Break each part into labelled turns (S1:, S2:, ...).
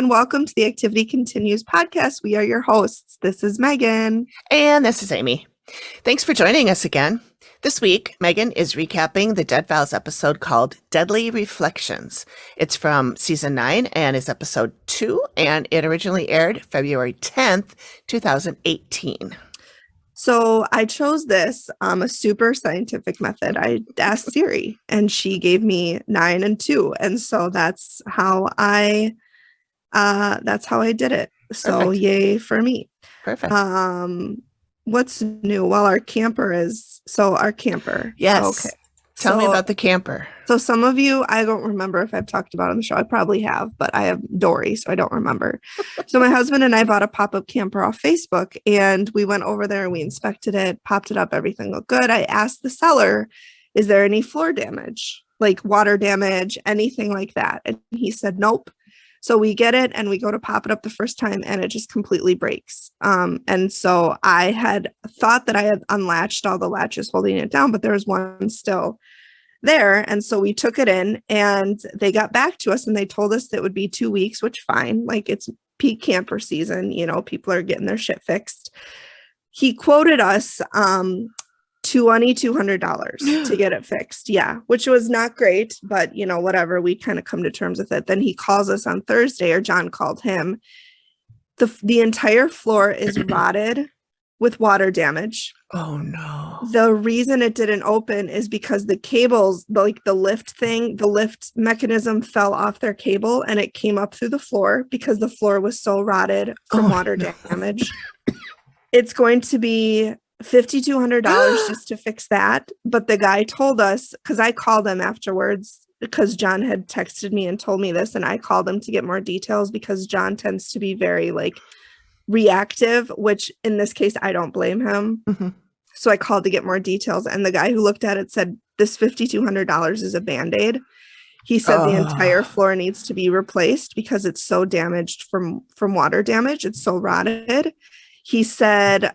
S1: and welcome to the Activity Continues podcast. We are your hosts. This is Megan.
S2: And this is Amy. Thanks for joining us again. This week, Megan is recapping the Dead Files episode called Deadly Reflections. It's from season 9 and is episode 2, and it originally aired February 10th, 2018.
S1: So I chose this, a super scientific method. I asked Siri and she gave me 9 and 2. And so that's how I did it. So
S2: Perfect.
S1: Yay for me.
S2: Perfect.
S1: What's new? Well, our camper.
S2: Yes.
S1: Okay.
S2: Tell me about the camper.
S1: So some of you, I don't remember if I've talked about on the show. I probably have, but I have Dory, so I don't remember. So my husband and I bought a pop-up camper off Facebook, and we went over there and we inspected it, popped it up, everything looked good. I asked the seller, is there any floor damage, like water damage, anything like that? And he said, nope. So we get it and we go to pop it up the first time and it just completely breaks. And so I had thought that I had unlatched all the latches holding it down, but there was one still there. And so we took it in and they got back to us and they told us that it would be 2 weeks, which fine. Like it's peak camper season, you know, people are getting their shit fixed. He quoted us $200 to get it fixed. Yeah, which was not great, but you know, whatever, we kind of come to terms with it. Then he calls us on Thursday, or John called him. The entire floor is rotted with water damage.
S2: Oh no.
S1: The reason it didn't open is because the cables, like the lift mechanism fell off their cable and it came up through the floor because the floor was so rotted from water damage. It's going to be $5,200 just to fix that. But the guy told us, because I called him afterwards because John had texted me and told me this, and I called him to get more details because John tends to be very like reactive, which in this case, I don't blame him.
S2: Mm-hmm.
S1: So I called to get more details, and the guy who looked at it said, this $5,200 is a Band-Aid. He said the entire floor needs to be replaced because it's so damaged from water damage. It's so rotted. He said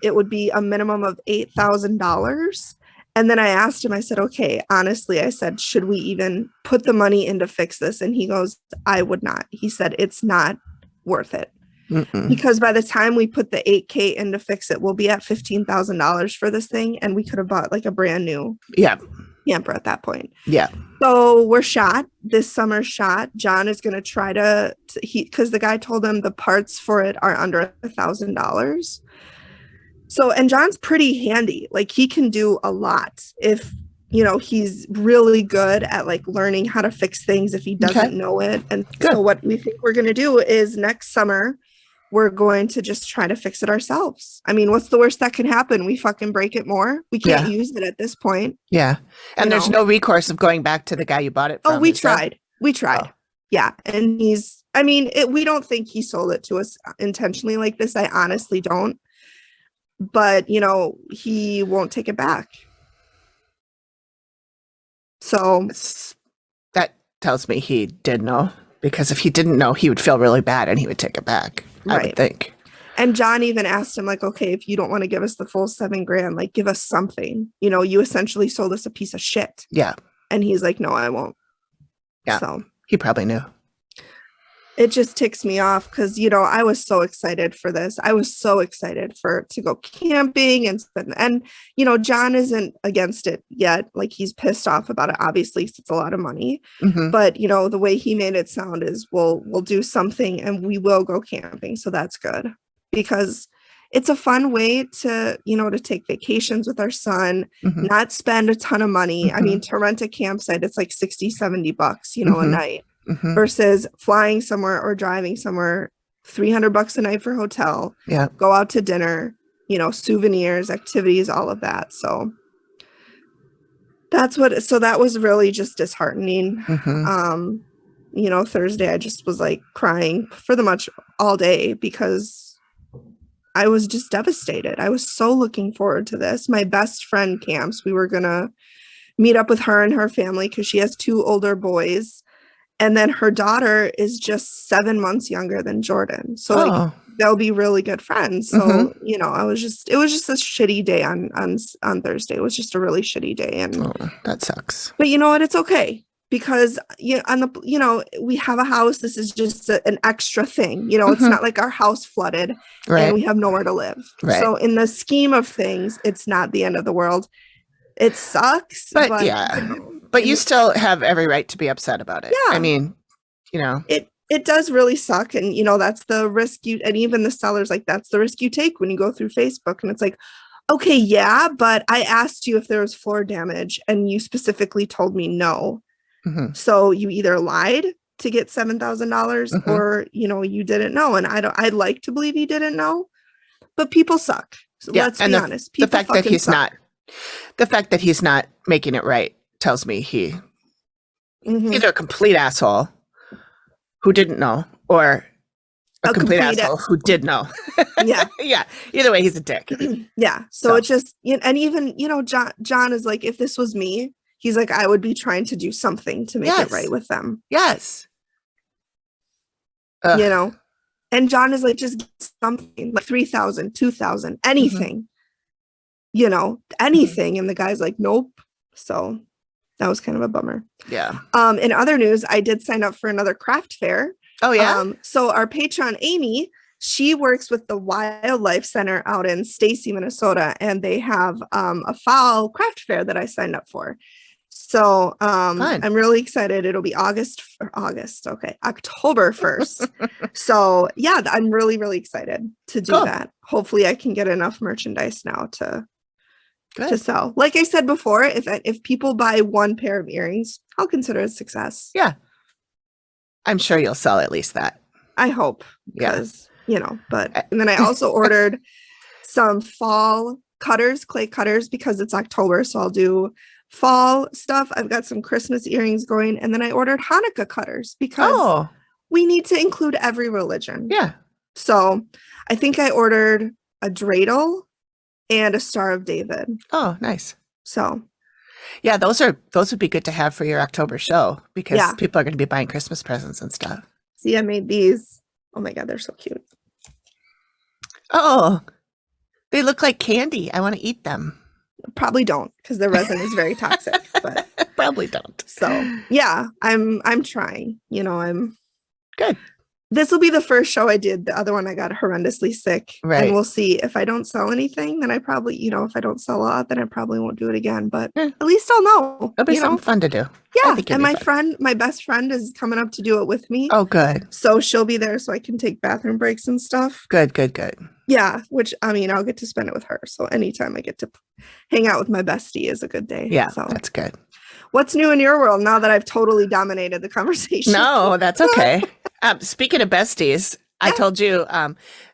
S1: it would be a minimum of $8,000. And then I asked him, I said, okay, honestly, I said, should we even put the money in to fix this? And he goes, I would not. He said, it's not worth it. Mm-mm. Because by the time we put the $8,000 in to fix it, we'll be at $15,000 for this thing. And we could have bought like a brand new camper at that point.
S2: Yeah. So
S1: we're shot. This summer's shot. John is going to try because the guy told him the parts for it are under $1,000. So, and John's pretty handy. Like he can do a lot if, you know, he's really good at like learning how to fix things if he doesn't know it. And so what we think we're going to do is next summer, we're going to just try to fix it ourselves. I mean, what's the worst that can happen? We fucking break it more. We can't use it at this point.
S2: Yeah. And there's no recourse of going back to the guy you bought it from.
S1: Oh, we tried. Oh. Yeah. And we don't think he sold it to us intentionally like this. I honestly don't. But, you know, he won't take it back. So
S2: that tells me he did know, because if he didn't know, he would feel really bad and he would take it back. Right. I would think.
S1: And John even asked him, like, okay, if you don't want to give us the full $7,000, like give us something. You know, you essentially sold us a piece of shit.
S2: Yeah.
S1: And he's like, no, I won't.
S2: Yeah. So he probably knew.
S1: It just ticks me off because, you know, I was so excited for this. I was so excited to go camping and, you know, John isn't against it yet. Like he's pissed off about it, obviously, because it's a lot of money. Mm-hmm. But, you know, the way he made it sound is we'll do something and we will go camping. So that's good because it's a fun way to, you know, to take vacations with our son, not spend a ton of money. Mm-hmm. I mean, to rent a campsite, it's like $60-$70, you know, a night. Mm-hmm. Versus flying somewhere or driving somewhere, $300 a night for hotel. Yeah. Go out to dinner, you know, souvenirs, activities, all of that. So that was really just disheartening. Mm-hmm. You know, Thursday I just was like crying for the much all day because I was just devastated. I was so looking forward to this. My best friend camps. We were gonna meet up with her and her family because she has 2 older boys. And then her daughter is just 7 months younger than Jordan. So like they'll be really good friends. So, you know, it was just a shitty day on Thursday. It was just a really shitty day. And
S2: that sucks.
S1: But you know what? It's okay. because we have a house. This is just an extra thing. It's not like our house flooded and we have nowhere to live.
S2: Right.
S1: So in the scheme of things, it's not the end of the world. It sucks,
S2: but yeah, but you still have every right to be upset about it.
S1: Yeah.
S2: I mean,
S1: it does really suck. And, that's the risk and even the sellers, like, that's the risk you take when you go through Facebook. And it's like, okay, yeah, but I asked you if there was floor damage and you specifically told me no. So you either lied to get $7,000 or, you didn't know. And I'd like to believe you didn't know, but people suck. So let's be honest. People
S2: the fact that he's not making it right tells me he's either a complete asshole who didn't know or a complete asshole who did know.
S1: Yeah.
S2: Yeah. Either way, he's a dick.
S1: Yeah. So it's just, and even, John is like, if this was me, he's like, I would be trying to do something to make it right with them.
S2: Yes.
S1: And John is like, just get something like 3,000, 2,000, anything, anything. And the guy's like, nope. So that was kind of a bummer.
S2: Yeah.
S1: In other news, I did sign up for another craft fair.
S2: Oh, yeah.
S1: So our patron, Amy, she works with the Wildlife Center out in Stacy, Minnesota, and they have a fall craft fair that I signed up for. So I'm really excited. It'll be October 1st. So yeah, I'm really, really excited to do that. Hopefully I can get enough merchandise now to sell. Like I said before, if people buy one pair of earrings, I'll consider it a success.
S2: Yeah. I'm sure you'll sell at least that.
S1: I hope. Because, and then I also ordered some fall cutters, clay cutters, because it's October. So I'll do fall stuff. I've got some Christmas earrings going. And then I ordered Hanukkah cutters because we need to include every religion.
S2: Yeah.
S1: So I think I ordered a dreidel and a Star of David.
S2: Oh, nice.
S1: So
S2: yeah, those would be good to have for your October show because people are going to be buying Christmas presents and stuff.
S1: See, I made these. Oh my God, they're so cute.
S2: Oh, they look like candy. I want to eat them.
S1: Probably don't, because the resin is very toxic. But
S2: probably don't.
S1: So yeah, I'm trying. I'm
S2: good.
S1: This will be the first show I did. The other one I got horrendously sick.
S2: Right.
S1: And we'll see. If I don't sell anything, then I probably, if I don't sell a lot, then I probably won't do it again. But at least I'll know.
S2: It'll be something fun to do.
S1: Yeah. And my best friend is coming up to do it with me.
S2: Oh, good.
S1: So she'll be there so I can take bathroom breaks and stuff.
S2: Good.
S1: Yeah. Which, I'll get to spend it with her. So anytime I get to hang out with my bestie is a good day.
S2: Yeah.
S1: So
S2: that's good.
S1: What's new in your world now that I've totally dominated the conversation?
S2: No, that's okay. Speaking of besties, I told you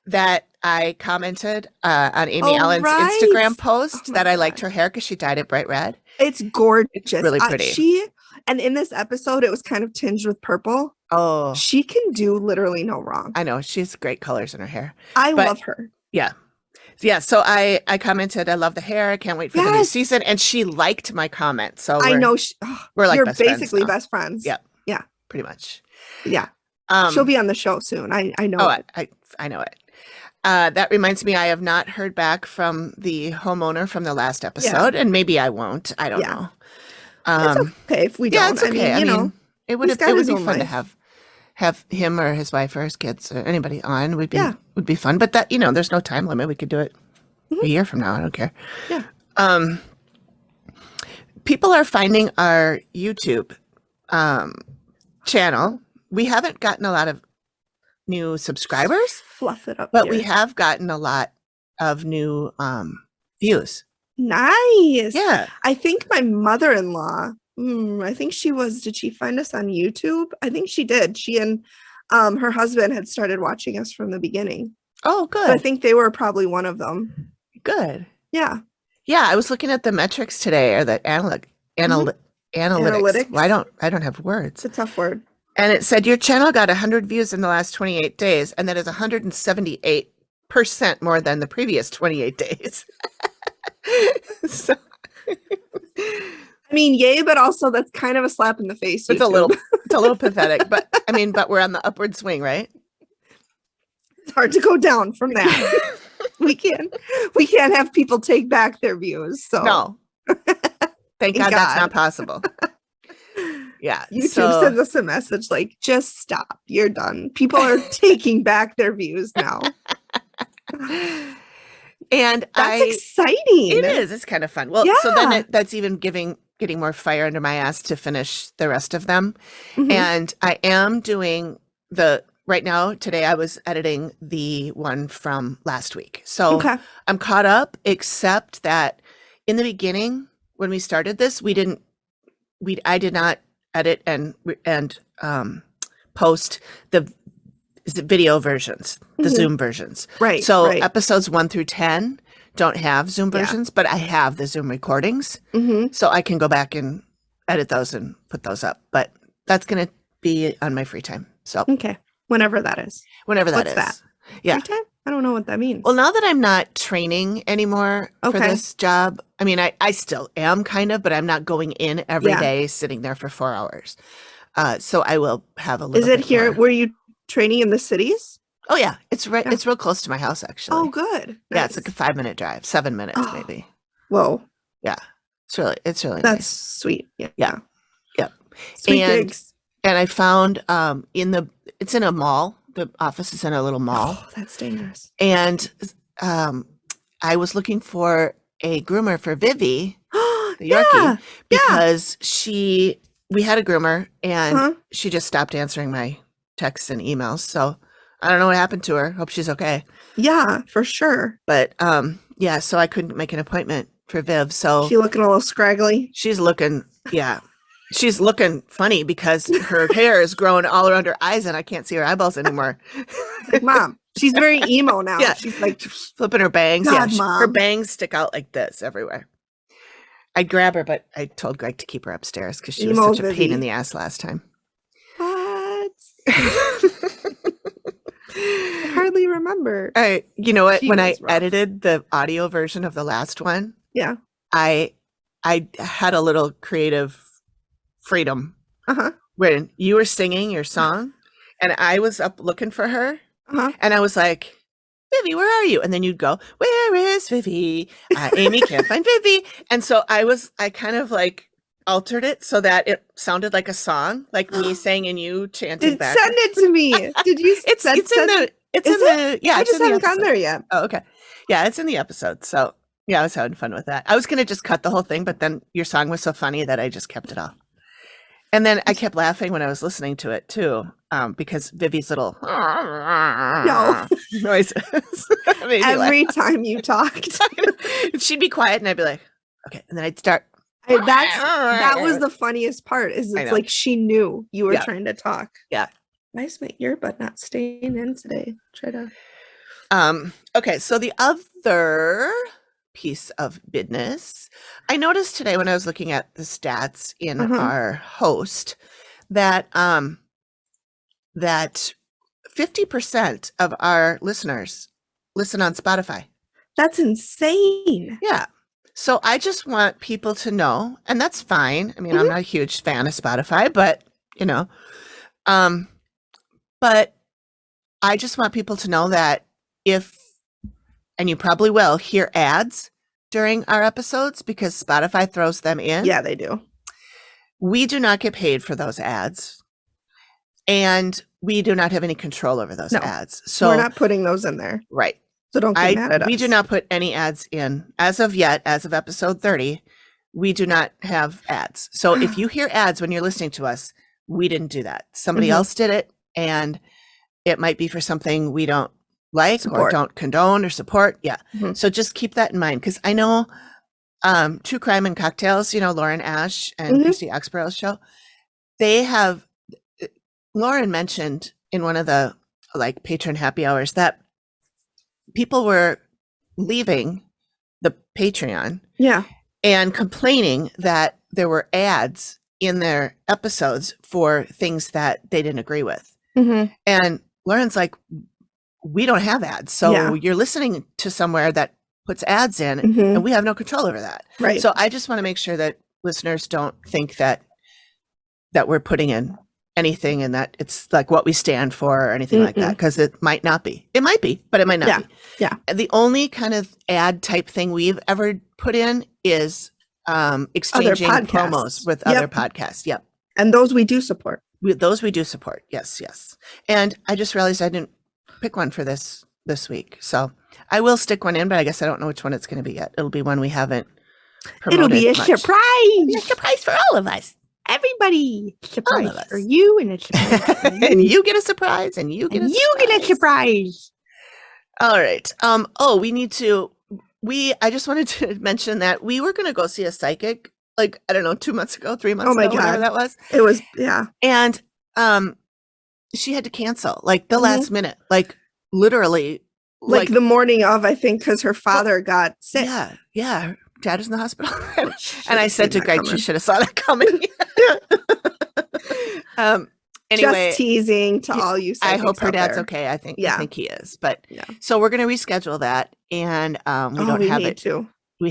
S2: that I commented on Amy Allen's Instagram post that I liked her hair because she dyed it bright red.
S1: It's gorgeous. It's
S2: really pretty.
S1: And in this episode, it was kind of tinged with purple.
S2: Oh.
S1: She can do literally no wrong.
S2: I know. She has great colors in her hair.
S1: I love her.
S2: Yeah. Yeah, so I commented, I love the hair. I can't wait for the new season. And she liked my comment. So
S1: I know
S2: we're like
S1: you're basically best friends.
S2: Yep.
S1: Yeah.
S2: Pretty much.
S1: Yeah. She'll be on the show soon. I know.
S2: Oh, I know it. That reminds me, I have not heard back from the homeowner from the last episode, and maybe I won't. I don't know.
S1: It's okay if we don't.
S2: It's okay. I mean, it would be fun to have him or his wife or his kids or anybody on. Would be fun. But that, there's no time limit. We could do it a year from now. I don't care.
S1: Yeah.
S2: People are finding our YouTube channel. We haven't gotten a lot of new subscribers.
S1: Fluff it up.
S2: But we have gotten a lot of new views.
S1: Nice.
S2: Yeah.
S1: I think my mother-in-law, did she find us on YouTube? I think she did. She and her husband had started watching us from the beginning.
S2: Oh, good.
S1: So I think they were probably one of them.
S2: Good.
S1: Yeah.
S2: Yeah. I was looking at the metrics today, or the analytics. Well, I don't have words.
S1: It's a tough word.
S2: And it said your channel got 100 views in the last 28 days, and that is 178% more than the previous 28 days. So,
S1: yay, but also that's kind of a slap in the face.
S2: It's a little pathetic, but but we're on the upward swing, right?
S1: It's hard to go down from that. we can't have people take back their views. So
S2: no, thank God that's not possible. Yeah.
S1: YouTube
S2: so,
S1: sends us a message like, just stop. You're done. People are taking back their views now.
S2: and
S1: That's exciting.
S2: It is. It's kind of fun. Well, so
S1: Yeah.
S2: then that's even getting more fire under my ass to finish the rest of them.
S1: Mhm.
S2: And I am doing right now, today I was editing the one from last week. So
S1: Okay.
S2: I'm caught up, except that in the beginning, when we started this, I did not edit and post the video versions, the
S1: Mhm.
S2: Zoom versions.
S1: Right.
S2: So
S1: right.
S2: episodes 1 through 10 don't have Zoom
S1: Yeah.
S2: versions, but I have the Zoom recordings.
S1: Mhm.
S2: So I can go back and edit those and put those up. But that's going to be on my free time. So
S1: Okay. Whenever that is.
S2: whenever that
S1: What's
S2: is.
S1: that?
S2: Yeah.
S1: Free time? I don't know what that means.
S2: Well, now that I'm not training anymore for
S1: Okay.
S2: this job, I mean, I still am kind of, but I'm not going in every
S1: Yeah.
S2: day sitting there for 4 hours. So I will have a little
S1: Is it
S2: bit
S1: here?
S2: more.
S1: Were you training in the cities?
S2: Oh, yeah. It's right.
S1: Yeah.
S2: It's real close to my house, actually.
S1: Oh, good.
S2: Yeah, it's like
S1: Nice.
S2: a 5-minute drive, 7 minutes
S1: Oh.
S2: maybe.
S1: Whoa.
S2: Yeah. It's really
S1: That's
S2: nice.
S1: sweet. Yeah.
S2: Yeah. Yep.
S1: Sweet
S2: And-
S1: gigs.
S2: And I found it's in a mall. The office is in a little mall.
S1: Oh, that's dangerous.
S2: And I was looking for a groomer for Vivi, the Yorkie,
S1: Yeah.
S2: because we had a groomer and
S1: Huh?
S2: she just stopped answering my texts and emails. So I don't know what happened to her. Hope she's okay.
S1: Yeah, for sure.
S2: But yeah, so I couldn't make an appointment for Viv. So
S1: She looking a little scraggly.
S2: she's looking funny because her hair is growing all around her eyes and I can't see her eyeballs anymore.
S1: Like, Mom, she's very emo now.
S2: Yeah.
S1: She's like,
S2: Flipping her bangs.
S1: God,
S2: Her
S1: Mom.
S2: bangs stick out like this everywhere. I'd grab her, but I told Greg to keep her upstairs because she was
S1: Emo
S2: such a pain
S1: Vivi.
S2: in the ass last time.
S1: what? I hardly remember.
S2: You know what?
S1: She
S2: When I
S1: was rough.
S2: edited the audio version of the last one,
S1: Yeah.
S2: I had a little creative freedom
S1: Uh-huh.
S2: when you were singing your song and I was up looking for her
S1: Uh-huh.
S2: and I was like, Vivi, where are you? And then you'd go, where is Vivi? Amy can't find Vivi. And so I kind of like altered it so that it sounded like a song, like me saying and you chanting back.
S1: Send it to me. Did you?
S2: It's in the yeah.
S1: I
S2: it's
S1: just
S2: in the
S1: haven't gotten
S2: episode.
S1: there yet.
S2: Oh, okay. Yeah, it's in the episode. So yeah, I was having fun with that. I was gonna just cut the whole thing, but then your song was so funny that I just kept it all. And then I kept laughing when I was listening to it too, because Vivi's little noises. made me laugh.
S1: Every time you talked,
S2: She'd be quiet and I'd be like, okay. And then I'd start.
S1: that was the funniest part. Is
S2: I
S1: it's
S2: know.
S1: like she knew you were
S2: Yeah.
S1: trying to talk.
S2: Yeah.
S1: Why is my earbud not staying in today? Try to.
S2: Okay, so the other piece of business, I noticed today when I was looking at the stats in
S1: Uh-huh.
S2: our host that that 50% of our listeners listen on Spotify.
S1: That's insane.
S2: Yeah. So I just want people to know, and that's fine. I mean, I'm not a huge fan of Spotify, but but I just want people to know that and you probably will hear ads during our episodes because Spotify throws them in.
S1: Yeah, they do.
S2: We do not get paid for those ads. And we do not have any control over those
S1: No.
S2: ads. So
S1: We're not putting those in there.
S2: right.
S1: So don't get mad at us.
S2: We do not put any ads in as of yet, as of episode 30. We do not have ads. So if you hear ads when you're listening to us, we didn't do that. Somebody
S1: Mhm.
S2: else did it, and it might be for something we don't like or
S1: Support.
S2: don't condone or support. Yeah.
S1: Mhm.
S2: So just keep that in mind because I know True Crime and Cocktails, Lauren Ash and
S1: Mhm.
S2: Christy Oxborough's show, they have, Lauren mentioned in one of the like patron happy hours that people were leaving the Patreon
S1: Yeah.
S2: and complaining that there were ads in their episodes for things that they didn't agree with.
S1: Mm-hmm.
S2: And Lauren's like, we don't have ads. So
S1: Yeah.
S2: you're listening to somewhere that puts ads in
S1: Mhm.
S2: and we have no control over that.
S1: Right.
S2: So I just want to make sure that listeners don't think that we're putting in anything and that it's like what we stand for or anything like that, because it might not be. It might be, but it might not
S1: Yeah.
S2: be.
S1: Yeah.
S2: And the only kind of ad type thing we've ever put in is exchanging
S1: podcasts.
S2: promos with
S1: Yep.
S2: other podcasts. Yep.
S1: And those we do support.
S2: Those we do support. Yes, yes. And I just realized I didn't pick one for this week. So I will stick one in, but I guess I don't know which one it's going to be yet. It'll be one we haven't promoted.
S1: It'll be a
S2: much.
S1: surprise.
S2: A surprise for all of us.
S1: Everybody. Surprise
S2: All of us.
S1: for you and a surprise for you.
S2: And you get a surprise and you get a surprise.
S1: You get a surprise.
S2: All right. We need to I just wanted to mention that we were going to go see a psychic, like, I don't know, 2 months ago, 3 months ago, whatever that was.
S1: It was, yeah.
S2: And she had to cancel, like, the last minute, like, literally.
S1: Like the morning of, I think, because her father got sick.
S2: Yeah. Dad is in the hospital. And I said to Greg, she should have saw that coming. Anyway,
S1: just teasing to all you.
S2: I hope her dad's okay. I think he is. But so we're going to reschedule that, and we don't have it.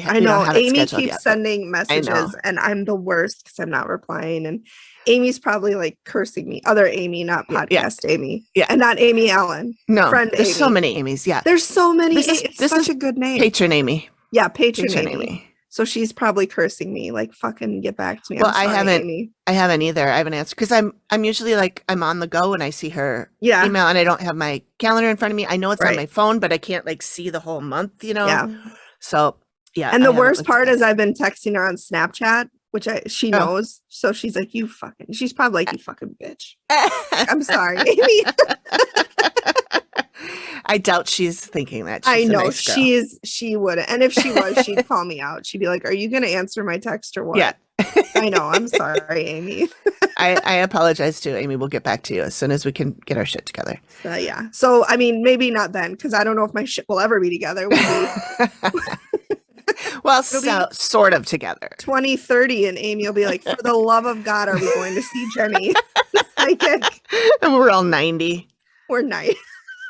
S1: I know Amy keeps sending messages, and I'm the worst because I'm not replying. And Amy's probably like cursing me. Other Amy, not podcast Amy. Yeah, and not Amy Allen.
S2: No,
S1: friend.
S2: There's
S1: Amy.
S2: So many Amy's. Yeah,
S1: there's so many.
S2: This is
S1: such a good name.
S2: Patron Amy.
S1: Yeah, patron Amy. So she's probably cursing me, like, fucking get back to me.
S2: Well,
S1: I'm sorry,
S2: Amy. I haven't either. I haven't answered because I'm usually like I'm on the go and I see her email and I don't have my calendar in front of me. I know it's on my phone, but I can't like see the whole month, Yeah. So
S1: And the worst part is I've been texting her on Snapchat, which she knows. So she's like, she's probably like, you fucking bitch. I'm sorry, Amy.
S2: I doubt she's thinking that.
S1: I know she wouldn't. And if she was, she'd call me out. She'd be like, are you going to answer my text or what?
S2: Yeah.
S1: I know. I'm sorry, Amy.
S2: I apologize too, Amy. We'll get back to you as soon as we can get our shit together.
S1: Yeah. So, I mean, maybe not then, because I don't know if my shit will ever be together.
S2: Well, sort of together.
S1: 2030, and Amy will be like, for the love of God, are we going to see Jenny?
S2: And we're all 90.
S1: We're 90.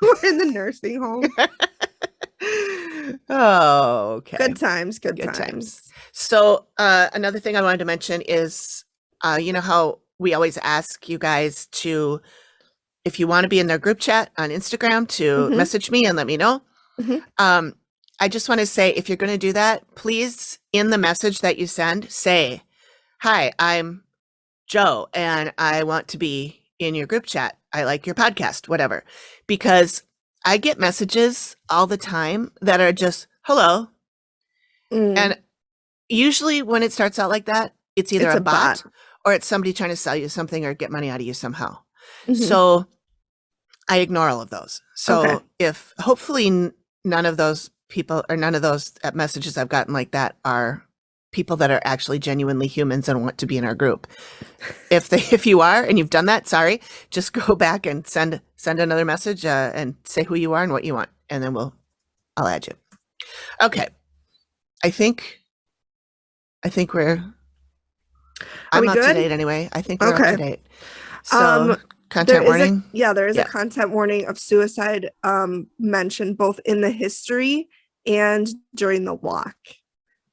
S1: We're in the nursing home.
S2: Oh, okay.
S1: Good times.
S2: So another thing I wanted to mention is, you know how we always ask you guys to, if you want to be in their group chat on Instagram, to message me and let me know. I just want to say, if you're going to do that, please, in the message that you send, say, hi, I'm Joe, and I want to be in your group chat. I like your podcast, whatever, because I get messages all the time that are just hello. And usually when it starts out like that, it's either a bot or it's somebody trying to sell you something or get money out of you somehow. So I ignore all of those. So if hopefully none of those people or none of those messages I've gotten like that are people that are actually genuinely humans and want to be in our group. If you are and you've done that, sorry, just go back and send another message and say who you are and what you want, and then I'll add you. Okay, I think I'm up to date anyway. I think we're up to date. So content warning.
S1: There is a content warning of suicide mentioned both in the history and during the walk.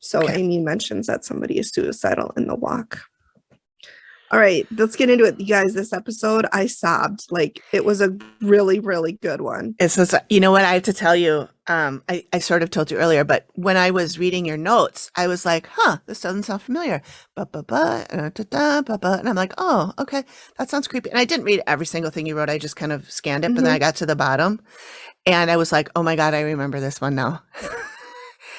S1: So Amy mentions that somebody is suicidal in the walk. All right, let's get into it, you guys. This episode, I sobbed. Like, it was a really, really good one.
S2: It's just, you know what I have to tell you? I sort of told you earlier, but when I was reading your notes, I was like, this doesn't sound familiar. And I'm like, oh, okay, that sounds creepy. And I didn't read every single thing you wrote. I just kind of scanned it, but then I got to the bottom and I was like, oh my God, I remember this one now.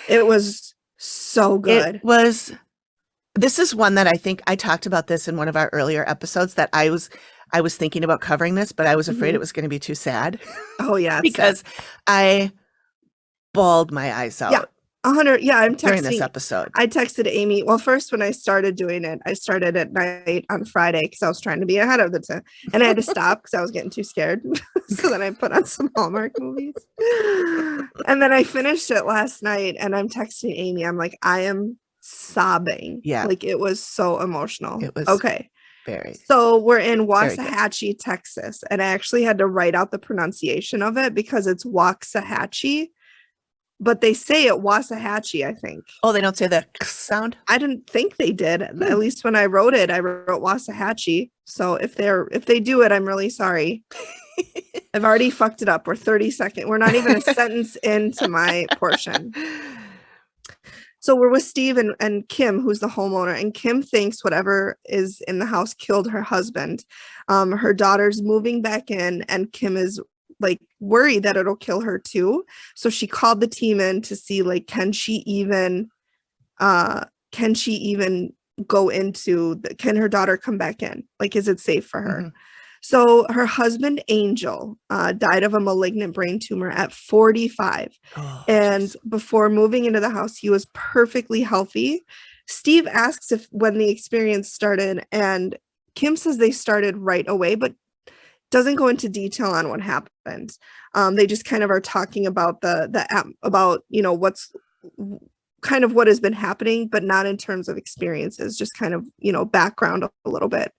S1: It was so good.
S2: This is one that I think I talked about this in one of our earlier episodes, that I was thinking about covering this, but I was afraid it was going to be too sad.
S1: Oh yeah.
S2: Because I bawled my eyes out.
S1: Yeah. 100. Yeah. I'm texting
S2: during this episode.
S1: I texted Amy. Well, first, when I started doing it, I started at night on Friday because I was trying to be ahead of the time, and I had to stop because I was getting too scared. So then I put on some Hallmark movies, and then I finished it last night, and I'm texting Amy. I'm like, I am sobbing. Yeah. Like, it was so emotional.
S2: It was very.
S1: So we're in Waxahachie, Texas, and I actually had to write out the pronunciation of it because it's Waxahachie, but they say it Waxahachie, I think.
S2: Oh, they don't say the K sound?
S1: I didn't think they did. At least when I wrote it, I wrote Waxahachie. So if they do it, I'm really sorry. I've already fucked it up. We're 30 seconds. We're not even a sentence into my portion. So we're with Steve and Kim, who's the homeowner, and Kim thinks whatever is in the house killed her husband. Her daughter's moving back in, and Kim is like worried that it'll kill her too. So she called the team in to see like, can she even go into can her daughter come back in? Like, is it safe for her? So her husband, Angel, died of a malignant brain tumor at 45. And geez. Before moving into the house, he was perfectly healthy. Steve asks if when the experience started, and Kim says they started right away, but doesn't go into detail on what happened. They just kind of are talking about about, you know, what's kind of what has been happening, but not in terms of experiences, just kind of, you know, background a little bit.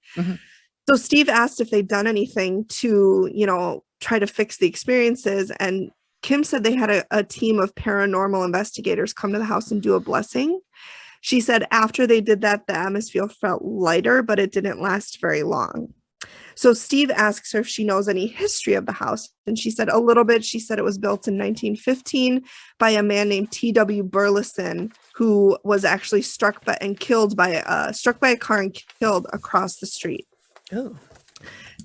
S1: So Steve asked if they'd done anything to, you know, try to fix the experiences. And Kim said they had a team of paranormal investigators come to the house and do a blessing. She said after they did that, the atmosphere felt lighter, but it didn't last very long. So Steve asks her if she knows any history of the house. And she said a little bit. She said it was built in 1915 by a man named T.W. Burleson, who was actually struck by a car and killed across the street.
S2: Oh.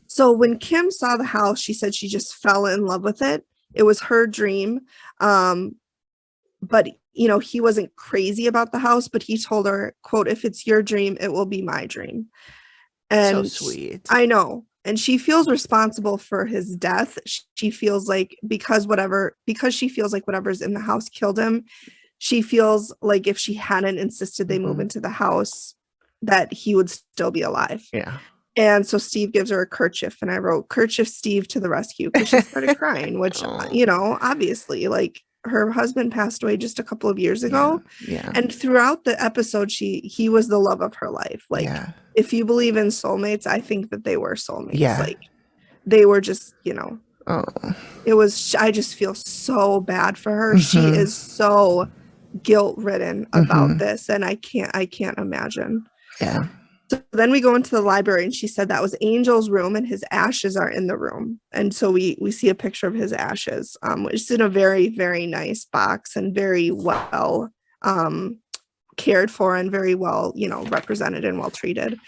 S1: So when Kim saw the house, she said she just fell in love with it. It was her dream. But, you know, he wasn't crazy about the house, but he told her, quote, "If it's your dream, it will be my dream." And
S2: so sweet.
S1: I know. And she feels responsible for his death. She feels like because she feels like whatever's in the house killed him, she feels like if she hadn't insisted they move into the house, that he would still be alive.
S2: Yeah.
S1: And so Steve gives her a kerchief, and I wrote, "Kerchief Steve to the rescue," because she started crying, which, you know, obviously, like, her husband passed away just a couple of years ago.
S2: Yeah.
S1: And throughout the episode, he was the love of her life. Like, if you believe in soulmates, I think that they were soulmates.
S2: Yeah.
S1: Like, they were just, you know, I just feel so bad for her. She is so guilt-ridden about this, and I can't imagine.
S2: Yeah.
S1: So then we go into the library, and she said that was Angel's room, and his ashes are in the room. And so we see a picture of his ashes, which is in a very, very nice box and very well cared for and very well, you know, represented and well treated.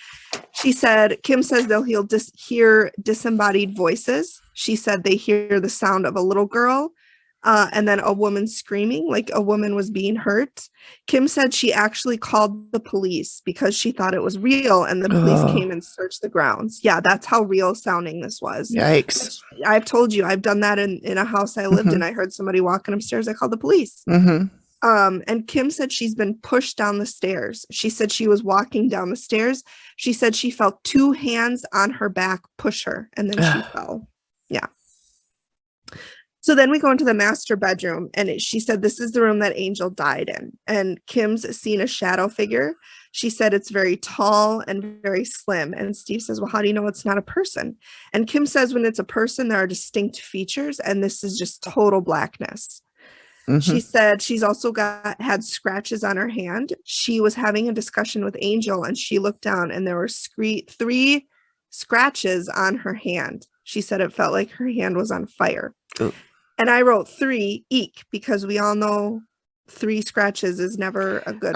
S1: She said, Kim says they'll hear disembodied voices. She said they hear the sound of a little girl and then a woman screaming, like a woman was being hurt. Kim said she actually called the police because she thought it was real, and the police came and searched the grounds. Yeah, that's how real sounding this was.
S2: Yikes.
S1: I've told you, I've done that in a house I lived in. I heard somebody walking upstairs. I called the police. And Kim said she's been pushed down the stairs. She said she was walking down the stairs. She said she felt two hands on her back push her, and then she fell. Yeah. So then we go into the master bedroom, and she said this is the room that Angel died in. And Kim's seen a shadow figure. She said it's very tall and very slim. And Steve says, well, how do you know it's not a person? And Kim says when it's a person, there are distinct features, and this is just total blackness. She said she's also had scratches on her hand. She was having a discussion with Angel, and she looked down, and there were 3 scratches on her hand. She said it felt like her hand was on fire. Ooh. And I wrote 3, eek, because we all know 3 scratches is never a good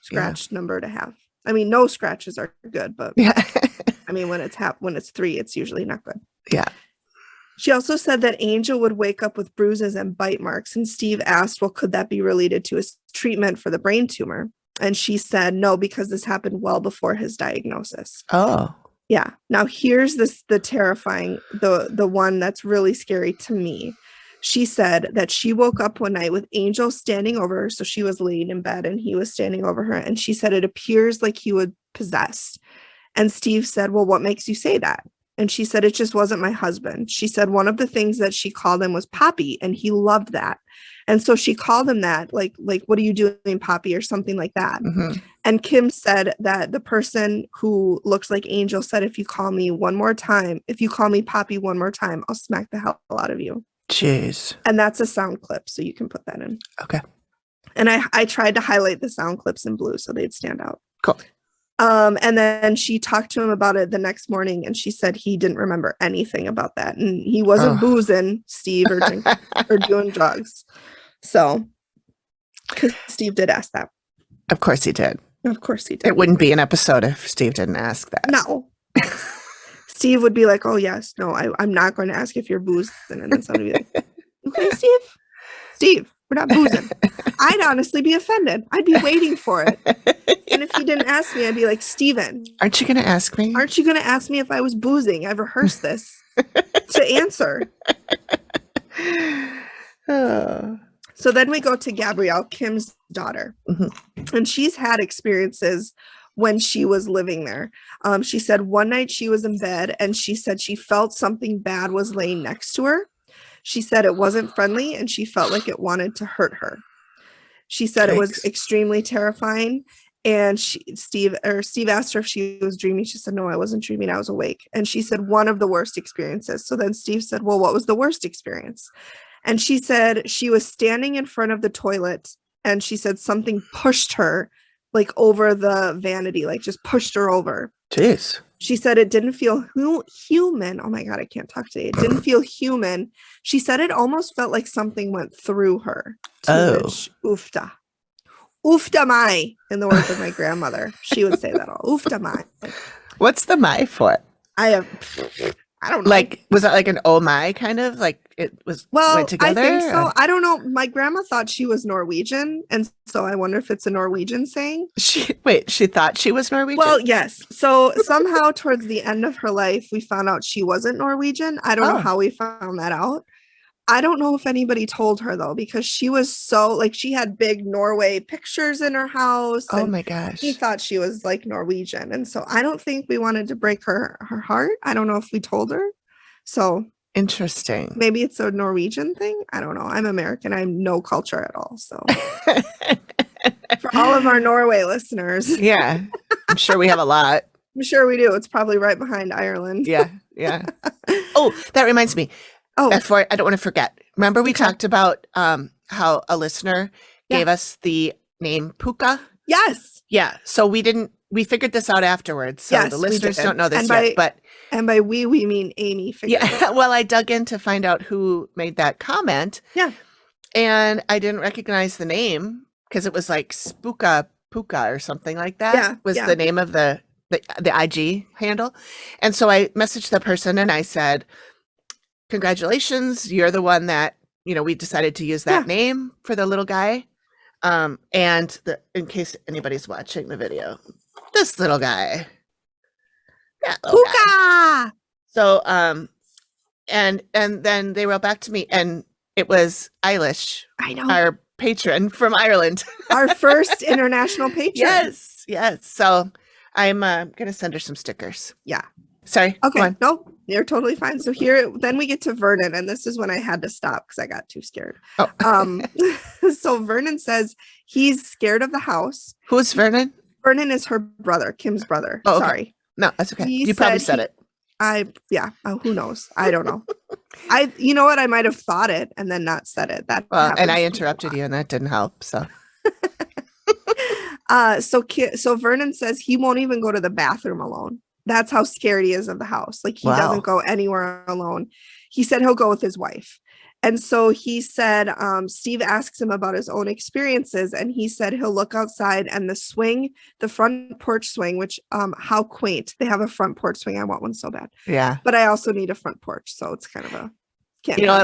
S1: scratch number to have. I mean, no scratches are good, but I mean, when it's 3, it's usually not good.
S2: Yeah.
S1: She also said that Angel would wake up with bruises and bite marks. And Steve asked, well, could that be related to his treatment for the brain tumor? And she said, no, because this happened well before his diagnosis.
S2: Oh.
S1: Yeah. Now here's the terrifying, the one that's really scary to me. She said that she woke up one night with Angel standing over her. So she was laying in bed and he was standing over her. And she said, it appears like he was possessed. And Steve said, well, what makes you say that? And she said, it just wasn't my husband. She said one of the things that she called him was Poppy, and he loved that. And so she called him that, like, what are you doing, Poppy, or something like that. And Kim said that the person who looks like Angel said, if you call me Poppy one more time, I'll smack the hell out of you.
S2: Jeez.
S1: And that's a sound clip, so you can put that in.
S2: Okay.
S1: And I tried to highlight the sound clips in blue so they'd stand out.
S2: Cool.
S1: And then she talked to him about it the next morning, and she said he didn't remember anything about that. And he wasn't boozing, Steve, or drinking or doing drugs. So Because Steve did ask that.
S2: Of course he did.
S1: Of course he did.
S2: It wouldn't be an episode if Steve didn't ask that.
S1: No. Steve would be like, oh, yes. No, I'm not going to ask if you're boozing. And then somebody would be like, okay, Steve? Steve, we're not boozing. I'd honestly be offended. I'd be waiting for it. And if he didn't ask me, I'd be like, Steven.
S2: Aren't you going to ask me?
S1: Aren't you going to ask me if I was boozing? I've rehearsed this to answer.
S2: Oh.
S1: So then we go to Gabrielle, Kim's daughter.
S2: Mm-hmm.
S1: And she's had experiences when she was living there. She said one night she was in bed and she said she felt something bad was laying next to her. She said it wasn't friendly and she felt like it wanted to hurt her. She said it was extremely terrifying. And Steve asked her if she was dreaming. She said, no, I wasn't dreaming. I was awake. And she said one of the worst experiences. So then Steve said, well, what was the worst experience? And she said she was standing in front of the toilet and she said something pushed her like over the vanity, like just pushed her over.
S2: Jeez. She
S1: said it didn't feel human. Oh my God, I can't talk today. It didn't feel human. She said it almost felt like something went through her. Oofta. Oofta mai, in the words of my grandmother. She would say that all. Oofta mai.
S2: What's the mai for?
S1: I don't know.
S2: Like, was that like an oh my kind of? Like it was went together?
S1: I think so. I don't know. My grandma thought she was Norwegian. And so I wonder if it's a Norwegian saying.
S2: She thought she was Norwegian?
S1: Well, yes. So somehow towards the end of her life, we found out she wasn't Norwegian. I don't know how we found that out. I don't know if anybody told her though, because she was so like she had big Norway pictures in her house.
S2: Oh my gosh.
S1: He thought she was like Norwegian. And so I don't think we wanted to break her heart. I don't know if we told her. So
S2: interesting.
S1: Maybe it's a Norwegian thing. I don't know. I'm American. I have no culture at all. So for all of our Norway listeners.
S2: Yeah. I'm sure we have a lot.
S1: I'm sure we do. It's probably right behind Ireland.
S2: Yeah. Oh, that reminds me. I don't want to forget. Remember we talked about how a listener gave us the name Puka?
S1: Yes.
S2: Yeah. So we figured this out afterwards. So the listeners don't know this yet.
S1: And by we mean Amy.
S2: Well, I dug in to find out who made that comment.
S1: Yeah.
S2: And I didn't recognize the name because it was like Spooka Puka or something like that.
S1: Yeah.
S2: Was the name of the IG handle. And so I messaged the person and I said, congratulations, you're the one that, we decided to use that name for the little guy. And in case anybody's watching the video, this little guy.
S1: Puka!
S2: So, and then they wrote back to me and it was Eilish,
S1: I know,
S2: our patron from Ireland.
S1: Our first international patron.
S2: Yes. So I'm going to send her some stickers.
S1: Yeah.
S2: Sorry.
S1: Okay. No, you're totally fine. So then we get to Vernon, and this is when I had to stop because I got too scared. So Vernon says he's scared of the house.
S2: Who's Vernon?
S1: Vernon is her brother, Kim's brother.
S2: Oh, okay.
S1: Sorry.
S2: No, that's okay. You probably said it.
S1: Who knows? I don't know. You know what? I might have thought it and then not said it.
S2: And I interrupted you and that didn't help. So.
S1: So Vernon says he won't even go to the bathroom alone. That's how scared he is of the house. Like he doesn't go anywhere alone. He said he'll go with his wife. And so he said, Steve asks him about his own experiences. And he said he'll look outside and the front porch swing, which how quaint. They have a front porch swing. I want one so bad.
S2: Yeah.
S1: But I also need a front porch. So it's kind of a,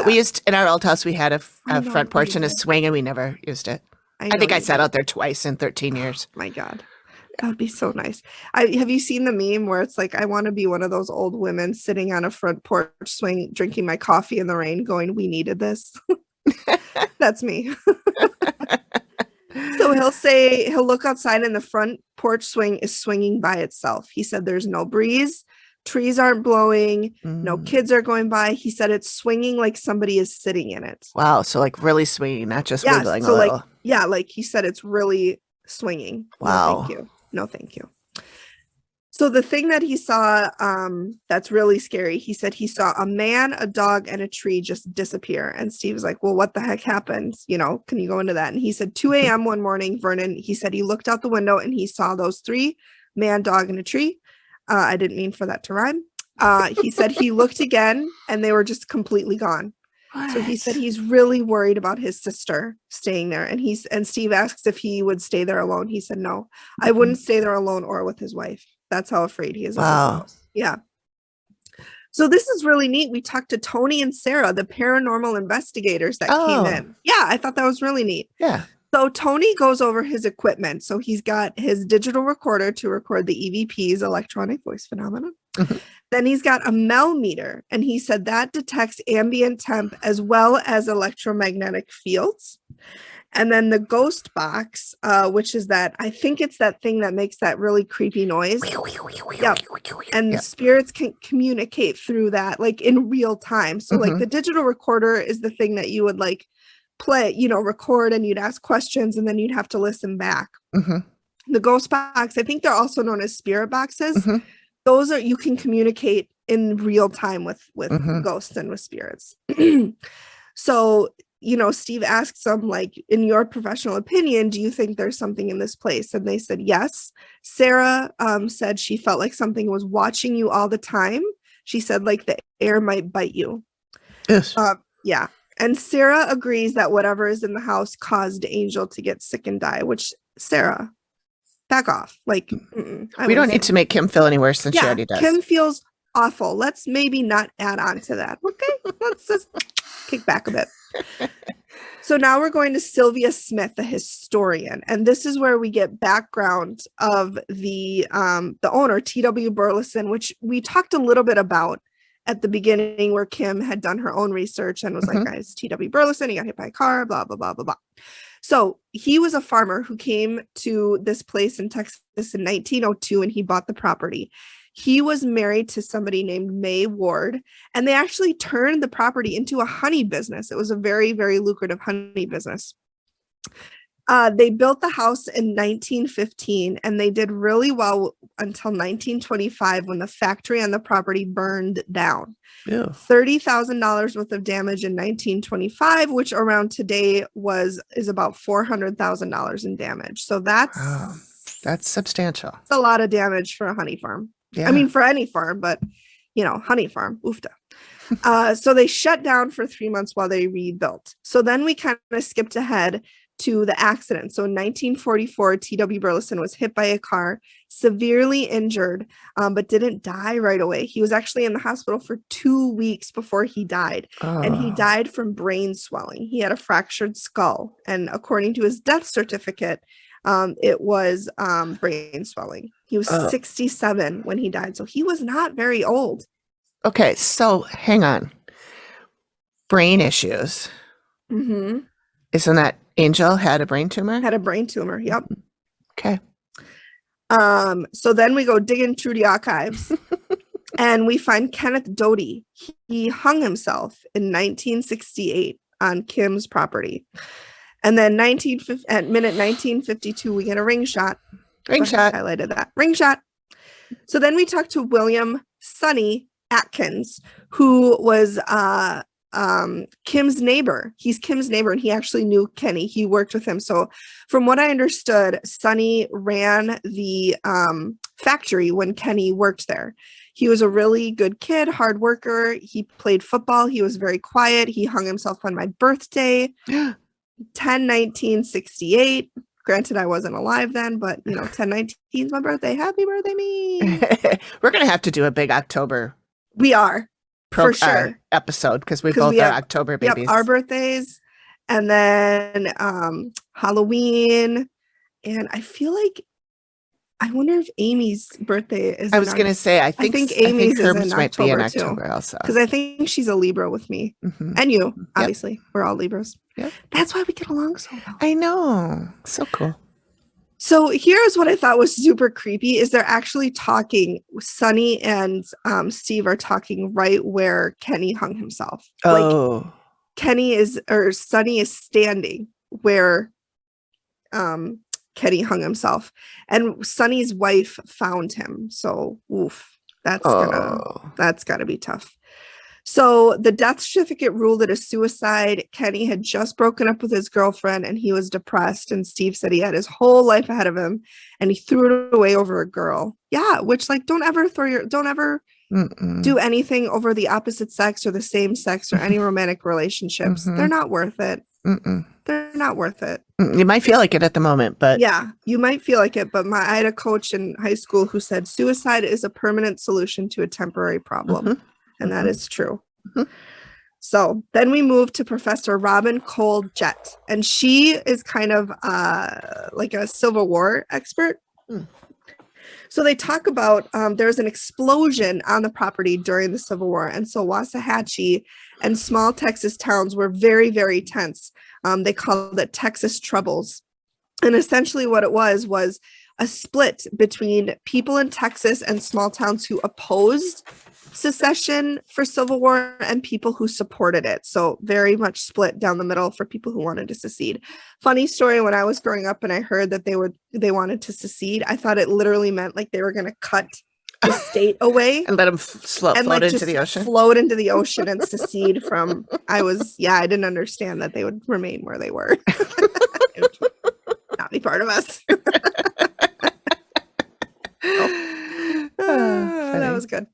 S2: we used, in our old house, we had a front porch and a swing and we never used it. I think I sat out there twice in 13 years.
S1: Oh my God. That would be so nice. Have you seen the meme where it's like, I want to be one of those old women sitting on a front porch swing, drinking my coffee in the rain going, we needed this. That's me. So he'll look outside and the front porch swing is swinging by itself. He said there's no breeze. Trees aren't blowing. No kids are going by. He said it's swinging like somebody is sitting in it.
S2: Wow. So like really swinging, not just wiggling a little.
S1: Like he said, it's really swinging.
S2: Wow.
S1: No, thank you. So the thing that he saw that's really scary, he said he saw a man, a dog, and a tree just disappear. And Steve was like, well, what the heck happened? Can you go into that? And he said 2 a.m. one morning, Vernon, he said he looked out the window and he saw those three, man, dog, and a tree. I didn't mean for that to rhyme. He said he looked again and they were just completely gone. So he said
S2: What?
S1: he's really worried about his sister staying there. And Steve asks if he would stay there alone. He said, no, I wouldn't stay there alone or with his wife. That's how afraid he is of his
S2: Wow.
S1: house. Yeah. So this is really neat. We talked to Tony and Sarah, the paranormal investigators that came in. Yeah, I thought that was really neat.
S2: Yeah.
S1: So Tony goes over his equipment. So he's got his digital recorder to record the EVP's electronic voice phenomenon.
S2: Mhm.
S1: Then he's got a Mel meter, and he said that detects ambient temp as well as electromagnetic fields. And then the ghost box, which is I think it's that thing that makes that really creepy noise. Yep. And
S2: Yep.
S1: spirits can communicate through that, like in real time. So like the digital recorder is the thing that you would like play, record, and you'd ask questions and then you'd have to listen back. The ghost box, I think they're also known as spirit boxes. Those you can communicate in real time with ghosts and with spirits. So, Steve asked them, like, in your professional opinion, do you think there's something in this place? And they said yes. Sarah said she felt like something was watching you all the time. She said like the air might bite you.
S2: Yes.
S1: Yeah. And Sarah agrees that whatever is in the house caused Angel to get sick and die, which Sarah, back off. Like,
S2: we don't need to make Kim feel any worse than she already does.
S1: Kim feels awful. Let's maybe not add on to that. Okay. Let's just kick back a bit. So now we're going to Sylvia Smith, the historian. And this is where we get background of the owner, T.W. Burleson, which we talked a little bit about at the beginning, where Kim had done her own research and was like, guys, T.W. Burleson, he got hit by a car, blah, blah, blah, blah, blah. So he was a farmer who came to this place in Texas in 1902, and he bought the property. He was married to somebody named May Ward, and they actually turned the property into a honey business. It was a very, very lucrative honey business. They built the house in 1915, and they did really well until 1925 when the factory on the property burned down. Yeah. $30,000 worth of damage in 1925, which around today is about $400,000 in damage. So that's
S2: substantial.
S1: It's a lot of damage for a honey farm. Yeah. I mean, for any farm, but honey farm, oofta. So they shut down for 3 months while they rebuilt. So then we kind of skipped ahead to the accident. So in 1944, T.W. Burleson was hit by a car, severely injured, but didn't die right away. He was actually in the hospital for 2 weeks before he died. And he died from brain swelling. He had a fractured skull. And according to his death certificate, it was brain swelling. He was 67 when he died. So he was not very old.
S2: Okay, so hang on. Brain issues. Isn't that Angel had a brain tumor?
S1: Had a brain tumor, yep.
S2: Okay.
S1: So then we go digging through the archives and we find Kenneth Doty. He hung himself in 1968 on Kim's property. And then at minute 1952, we get a ring shot.
S2: Ring shot.
S1: Highlighted that. Ring shot. So then we talk to William Sonny Atkins, who was Kim's neighbor. He's Kim's neighbor, and he actually knew Kenny. He worked with him. So from what I understood, Sonny ran the factory when Kenny worked there. He was a really good kid, hard worker. He played football. He was very quiet. He hung himself on my birthday, 10/19/68. Granted, I wasn't alive then, but 10/19 is my birthday. Happy birthday, me.
S2: We're going to have to do a big October.
S1: We are. For sure.
S2: Episode, because we both are October babies.
S1: Yep, our birthdays, and then Halloween, and I feel like I wonder if Amy's birthday is.
S2: I was going to say I think
S1: Amy's
S2: Herb's
S1: is in
S2: might be in
S1: October
S2: October also,
S1: because I think she's a Libra with me and you. Obviously, we're all Libras.
S2: Yep.
S1: That's why we get along so well.
S2: I know, so cool.
S1: So here's what I thought was super creepy is they're actually talking. Sonny and Steve are talking right where Kenny hung himself.
S2: Oh,
S1: like Sonny is standing where Kenny hung himself, and Sonny's wife found him. So that's gotta be tough. So the death certificate ruled it a suicide. Kenny had just broken up with his girlfriend and he was depressed. And Steve said he had his whole life ahead of him and he threw it away over a girl. Yeah. Which don't ever do anything over the opposite sex or the same sex or any romantic relationships. They're not worth it. They're not worth it.
S2: You might feel like it at the moment, but
S1: yeah, you might feel like it. But I had a coach in high school who said suicide is a permanent solution to a temporary problem. And that is true. So then we move to Professor Robin Cole Jett, and she is kind of like a Civil War expert. So they talk about there's an explosion on the property during the Civil War. And so Waxahachie and small Texas towns were very, very tense. They called it Texas Troubles. And essentially what it was a split between people in Texas and small towns who opposed secession for Civil War and people who supported it. So very much split down the middle for people who wanted to secede. Funny story, when I was growing up and I heard that they wanted to secede, I thought it literally meant like they were going to cut the state away
S2: and let them float into the ocean.
S1: Float into the ocean and secede from. I didn't understand that they would remain where they were. Not be part of us. That was good.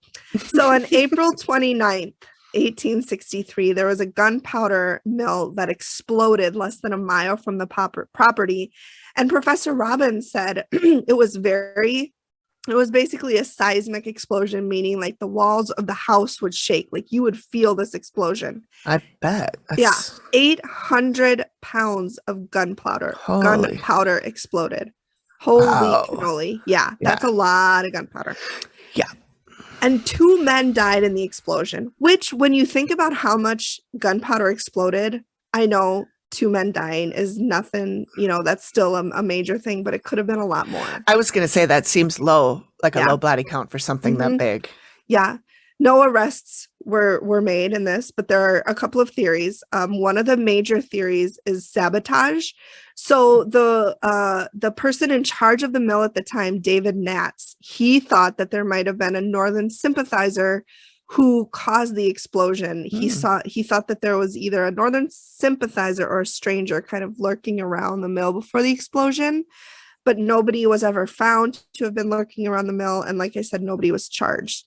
S1: So on April 29th, 1863, there was a gunpowder mill that exploded less than a mile from the property. And Professor Robbins said it was basically a seismic explosion, meaning like the walls of the house would shake. Like you would feel this explosion.
S2: I bet.
S1: Yeah. 800 pounds of gunpowder exploded. Holy cannoli. Yeah. That's a lot of gunpowder.
S2: Yeah.
S1: And 2 men died in the explosion, which when you think about how much gunpowder exploded, I know 2 men dying is nothing, that's still a major thing, but it could have been a lot more.
S2: I was going to say that seems low, like a low body count for something that big.
S1: Yeah. No arrests were made in this, but there are a couple of theories. One of the major theories is sabotage. So the person in charge of the mill at the time, David Natz, he thought that there might have been a Northern sympathizer who caused the explosion. He thought that there was either a Northern sympathizer or a stranger kind of lurking around the mill before the explosion, but nobody was ever found to have been lurking around the mill. And like I said, nobody was charged.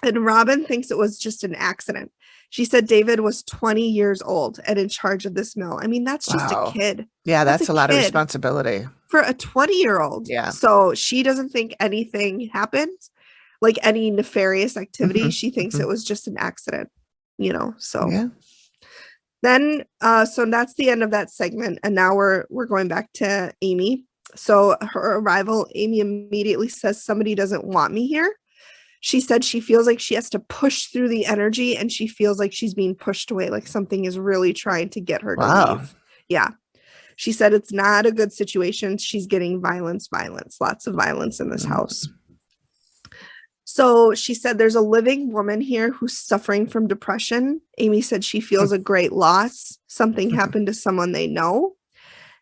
S1: And Robin thinks it was just an accident. She said David was 20 years old and in charge of this mill. I mean, that's just a kid.
S2: Yeah, that's a lot of responsibility.
S1: For a 20-year-old.
S2: Yeah.
S1: So she doesn't think anything happened, like any nefarious activity. She thinks it was just an accident, so. Yeah. Then, so that's the end of that segment. And now we're going back to Amy. So her arrival, Amy immediately says, somebody doesn't want me here. She said she feels like she has to push through the energy and she feels like she's being pushed away, like something is really trying to get her to leave. Yeah. She said it's not a good situation. She's getting violence, lots of violence in this house. So she said there's a living woman here who's suffering from depression. Amy said she feels a great loss. Something happened to someone they know.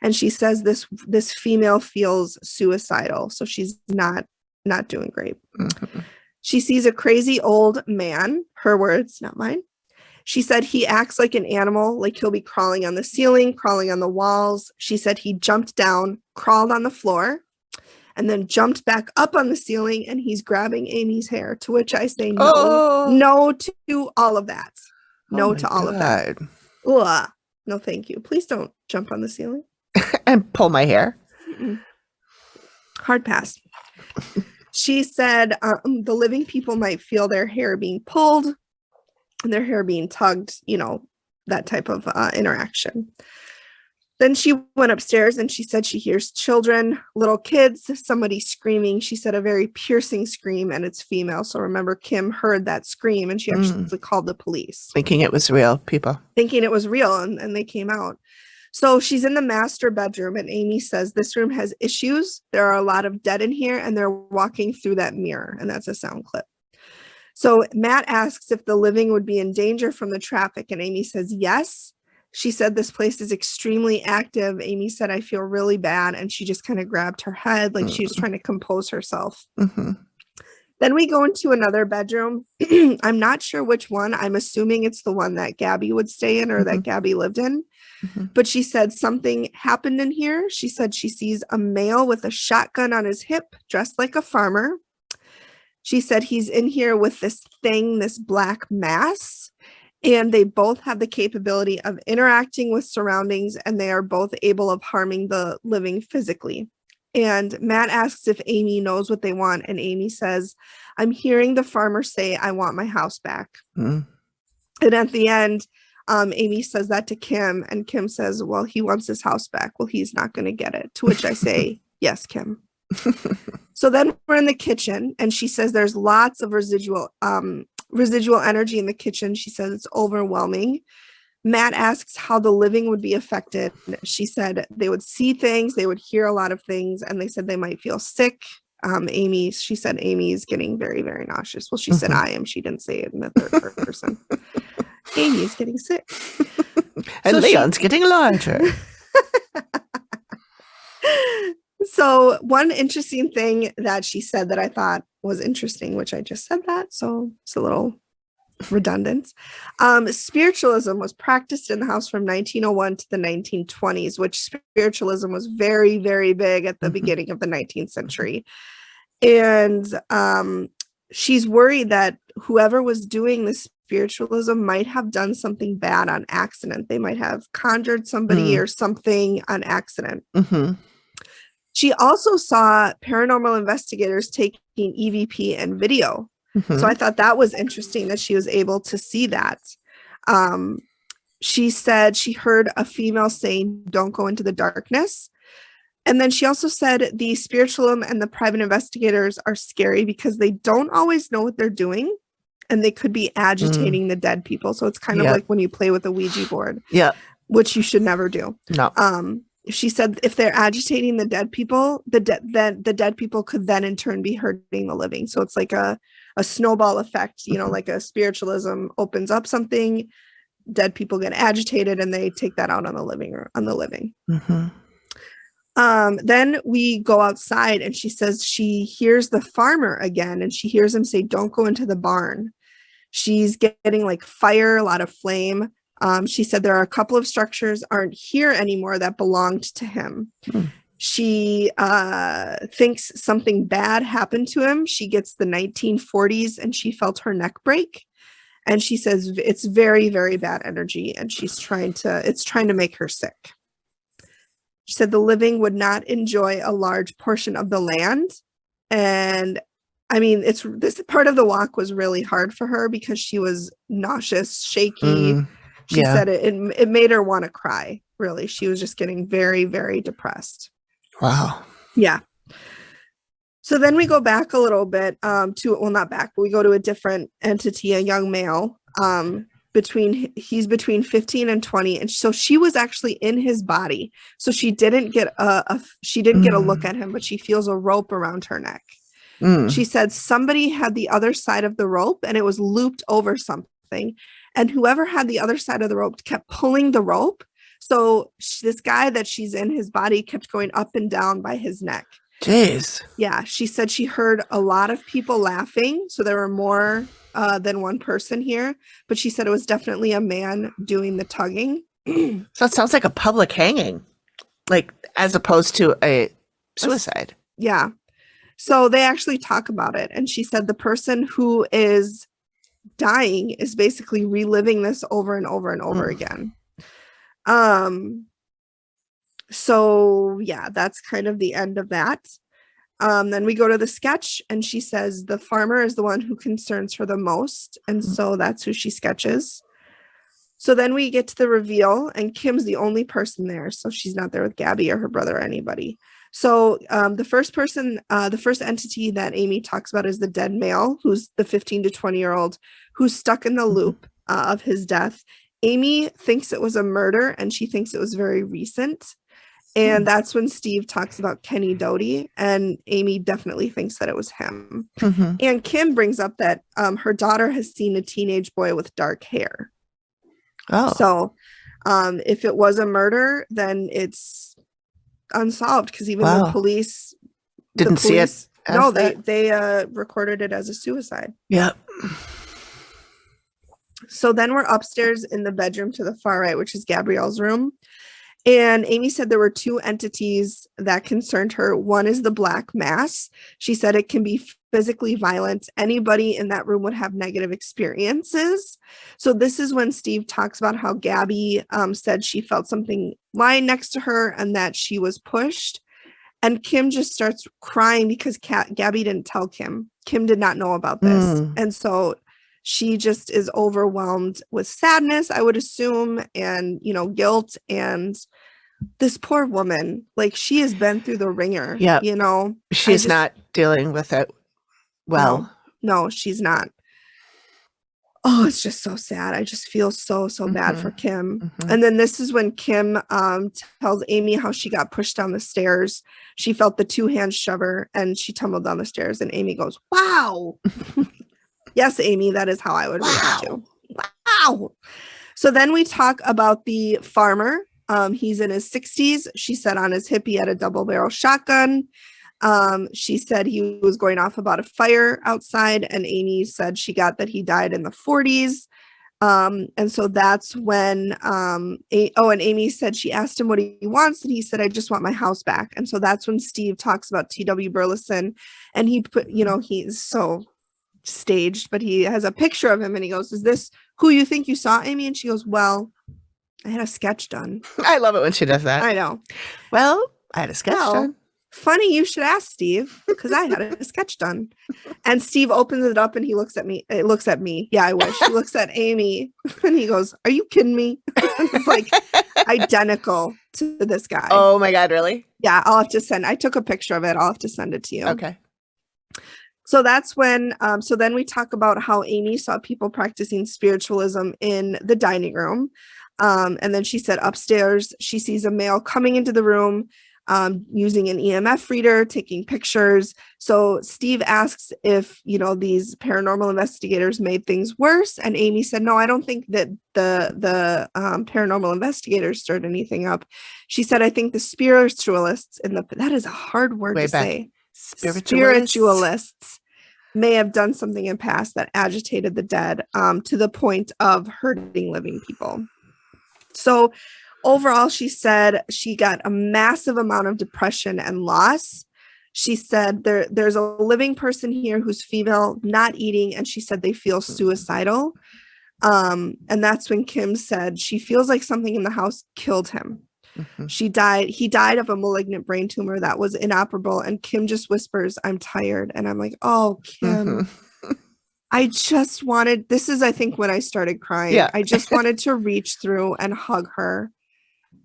S1: And she says this female feels suicidal. So she's not doing great. She sees a crazy old man, her words, not mine. She said he acts like an animal, like he'll be crawling on the ceiling, crawling on the walls. She said he jumped down, crawled on the floor, and then jumped back up on the ceiling, and he's grabbing Amy's hair, to which I say no to all of that. No to all of that. Ugh. No, thank you. Please don't jump on the ceiling.
S2: And pull my hair.
S1: Hard pass. She said the living people might feel their hair being pulled and their hair being tugged, that type of interaction. Then she went upstairs and she said she hears children, little kids, somebody screaming. She said a very piercing scream, and it's female. So remember, Kim heard that scream and she actually called the police.
S2: Thinking it was real, people.
S1: Thinking it was real, and they came out. So she's in the master bedroom, and Amy says this room has issues. There are a lot of dead in here, and they're walking through that mirror, and that's a sound clip. So Matt asks if the living would be in danger from the traffic, and Amy says yes. She said this place is extremely active. Amy said, I feel really bad, and she just kind of grabbed her head like she was trying to compose herself. Then we go into another bedroom. I'm not sure which one. I'm assuming it's the one that Gabby would stay in or that Gabby lived in. But she said something happened in here. She said she sees a male with a shotgun on his hip, dressed like a farmer. She said he's in here with this thing, this black mass, and they both have the capability of interacting with surroundings, and they are both able of harming the living physically. And Matt asks if Amy knows what they want, and Amy says, I'm hearing the farmer say, I want my house back. And at the end, Amy says that to Kim, and Kim says, well, he wants his house back. Well, he's not going to get it. To which I say, yes, Kim. So then we're in the kitchen, and she says there's lots of residual energy in the kitchen. She says it's overwhelming. Matt asks how the living would be affected. She said they would see things, they would hear a lot of things, and they said they might feel sick. She said Amy is getting very, very nauseous. Well, she said I am. She didn't say it in the third person. Amy is getting sick.
S2: And so Leon's getting larger.
S1: So one interesting thing that she said that I thought was interesting, which I just said that, so it's a little redundant. Spiritualism was practiced in the house from 1901 to the 1920s, which spiritualism was very, very big at the beginning of the 19th century. And she's worried that whoever was doing the spiritualism might have done something bad on accident. They might have conjured somebody or something on accident. She also saw paranormal investigators taking EVP and video. So I thought that was interesting that she was able to see that. She said she heard a female saying, don't go into the darkness. And then she also said the spiritualism and the private investigators are scary because they don't always know what they're doing, and they could be agitating the dead people. So it's kind of like when you play with a Ouija board, which you should never do. No. She said if they're agitating the dead people, the dead people could then in turn be hurting the living. So it's like a snowball effect, you know, like a spiritualism opens up something, dead people get agitated, and they take that out on the living. Then we go outside, and she says she hears the farmer again, and she hears him say, don't go into the barn. She's getting like fire, a lot of flame. She said there are a couple of structures aren't here anymore that belonged to him. She thinks something bad happened to him. She gets the 1940s, and she felt her neck break. And she says it's very, very bad energy, and it's trying to make her sick. She said the living would not enjoy a large portion of the land. And I mean, this part of the walk was really hard for her because she was nauseous, shaky. She said it made her want to cry, really. She was just getting very, very depressed.
S2: Wow.
S1: Yeah. So then we go back a little bit not back, but we go to a different entity, a young male. He's between 15 and 20. And so she was actually in his body. So she didn't get a look at him, but she feels a rope around her neck. She said somebody had the other side of the rope, and it was looped over something. And whoever had the other side of the rope kept pulling the rope. So this guy that she's in his body kept going up and down by his neck.
S2: Jeez.
S1: Yeah. She said she heard a lot of people laughing. So there were more than one person here. But she said it was definitely a man doing the tugging.
S2: So it sounds like a public hanging, like as opposed to a suicide.
S1: Yeah. So they actually talk about it. And she said the person who is dying is basically reliving this over and over and over again. So yeah, that's kind of the end of that. Then we go to the sketch, and she says the farmer is the one who concerns her the most, and so that's who she sketches. So then we get to the reveal, and Kim's the only person there, so she's not there with Gabby or her brother or anybody. So the first entity that Amy talks about is the dead male, who's the 15 to 20-year-old who's stuck in the loop of his death. Amy thinks it was a murder, and she thinks it was very recent. And that's when Steve talks about Kenny Doty, and Amy definitely thinks that it was him. And Kim brings up that her daughter has seen a teenage boy with dark hair. Oh. So if it was a murder, then it's unsolved, because even the police
S2: didn't see it.
S1: No, they recorded it as a suicide.
S2: Yeah.
S1: So then we're upstairs in the bedroom to the far right, which is Gabrielle's room. And Amy said there were two entities that concerned her. One is the black mass. She said it can be physically violent. Anybody in that room would have negative experiences. So this is when Steve talks about how Gabby said she felt something lying next to her and that she was pushed. And Kim just starts crying because Gabby didn't tell Kim. Kim did not know about this. And so she just is overwhelmed with sadness, I would assume, and, you know, guilt. And this poor woman, like, she has been through the ringer.
S2: Yeah.
S1: You know,
S2: she's not dealing with it well.
S1: No, she's not. Oh, it's just so sad. I just feel so bad for Kim. And then this is when Kim tells Amy how she got pushed down the stairs. She felt the 2-hand shover and she tumbled down the stairs. And Amy goes, "Wow." Yes, Amy, that is how I would react to. Wow. So then we talk about the farmer. He's in his 60s. She said on his hip he had a double barrel shotgun. She said he was going off about a fire outside, and Amy said she got that he died in the 40s. And so that's when and Amy said she asked him what he wants, and he said, "I just want my house back." And so that's when Steve talks about T.W. Burleson, and he put, you know, he's so staged, but he has a picture of him and he goes, "Is this who you think you saw, Amy?" And she goes, "Well, I had a sketch done."
S2: I love it when she does that.
S1: I know.
S2: Well, I had a sketch done.
S1: Funny you should ask, Steve, because I had a sketch done. And Steve opens it up and he looks at me. It looks at me. Yeah, I wish. He looks at Amy and he goes, "Are you kidding me?" It's like identical to this guy.
S2: Oh my God, really?
S1: Yeah, I'll have to send. I took a picture of it. I'll have to send it to you.
S2: Okay.
S1: So that's when, so then we talk about how Amy saw people practicing spiritualism in the dining room. And then she said upstairs, she sees a male coming into the room, using an EMF reader, taking pictures. So Steve asks if, you know, these paranormal investigators made things worse. And Amy said, "No, I don't think that the paranormal investigators stirred anything up." She said, "I think the spiritualists that is a hard word to say. Spiritualists may have done something in past that agitated the dead to the point of hurting living people." So overall, she said she got a massive amount of depression and loss. She said there's a living person here who's female, not eating, and she said they feel suicidal. And that's when Kim said she feels like something in the house killed him. He died of a malignant brain tumor that was inoperable. And Kim just whispers, "I'm tired." And I'm like, "Oh, Kim." I just wanted, this is, I think, when I started crying. Yeah. I just wanted to reach through and hug her.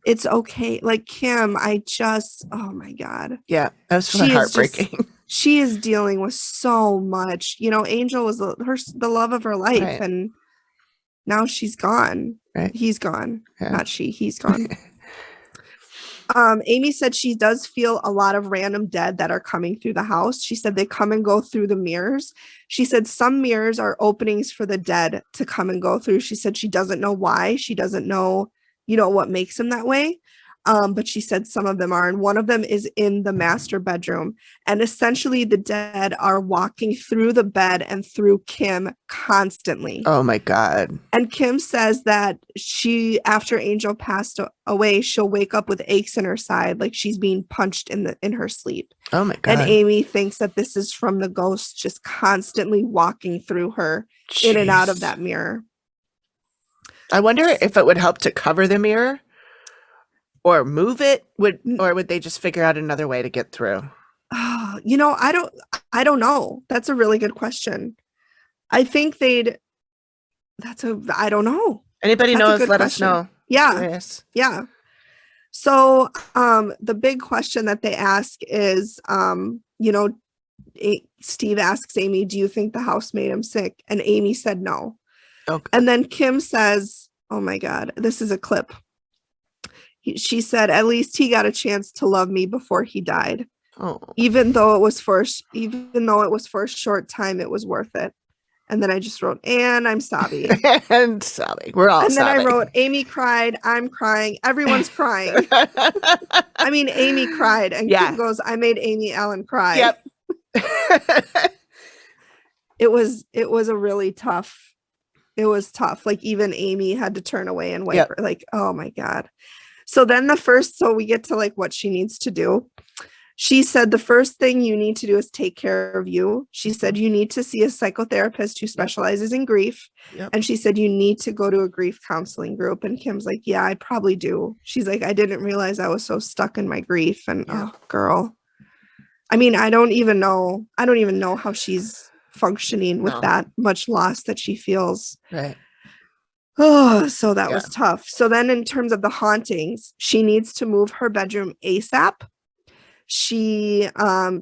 S1: It's okay. Like, Kim, oh my God.
S2: Yeah, that was heartbreaking.
S1: She is dealing with so much. You know, Angel was the love of her life. Right. And now she's gone. Right. He's gone. Yeah. Not she, he's gone. Amy said she does feel a lot of random dead that are coming through the house. She said they come and go through the mirrors. She said some mirrors are openings for the dead to come and go through. She said she doesn't know why. She doesn't know, you know, what makes them that way. But she said some of them are, and one of them is in the master bedroom. And essentially the dead are walking through the bed and through Kim constantly.
S2: Oh my God.
S1: And Kim says that after Angel passed away, she'll wake up with aches in her side, like she's being punched in her sleep.
S2: Oh my God.
S1: And Amy thinks that this is from the ghost just constantly walking through her. Jeez. In and out of that mirror.
S2: I wonder if it would help to cover the mirror. Or move it, or would they just figure out another way to get through?
S1: You know, I don't know. That's a really good question. I think I don't know.
S2: Anybody knows, let us know.
S1: Yeah. Yeah. So the big question that they ask is, you know, Steve asks Amy, "Do you think the house made him sick?" And Amy said no. Okay. And then Kim says, oh my God, this is a clip. She said, "At least he got a chance to love me before he died. Oh. Even though it was for a short time, it was worth it." And then I just wrote, "And I'm sobbing."
S2: And sobbing. We're all sobbing.
S1: And then I wrote, "Amy cried. I'm crying. Everyone's crying." I mean, Amy cried. And Kim goes, "I made Amy Ellen cry."
S2: Yep.
S1: It was a really tough. It was tough. Like, even Amy had to turn away and wipe her. Like, oh my God. So then so we get to like what she needs to do. She said the first thing you need to do is take care of you. She said you need to see a psychotherapist who specializes in grief.
S2: Yep.
S1: And she said you need to go to a grief counseling group. And Kim's like, yeah, I probably do. She's like, I didn't realize I was so stuck in my grief. And oh, girl. I mean, I don't even know how she's functioning with that much loss that she feels.
S2: Right.
S1: Oh, so that was tough. So then in terms of the hauntings, she needs to move her bedroom ASAP. She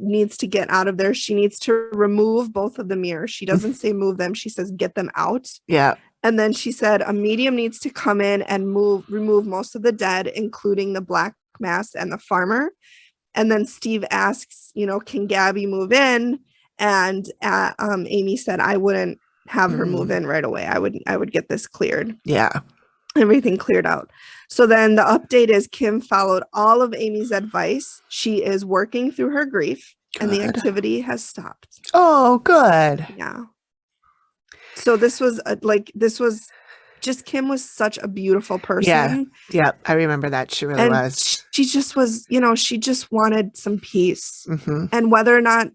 S1: needs to get out of there. She needs to remove both of the mirrors. She doesn't say move them. She says get them out.
S2: Yeah.
S1: And then she said a medium needs to come in and remove most of the dead, including the black mass and the farmer. And then Steve asks, can Gabby move in? And Amy said, I wouldn't have her move in right away. I would get this cleared.
S2: Yeah.
S1: Everything cleared out. So then the update is Kim followed all of Amy's advice. She is working through her grief and the activity has stopped.
S2: Oh, good.
S1: Yeah. So this was just Kim was such a beautiful person.
S2: Yeah. I remember that. She really was.
S1: She just was, she just wanted some peace.
S2: Mm-hmm.
S1: And whether or not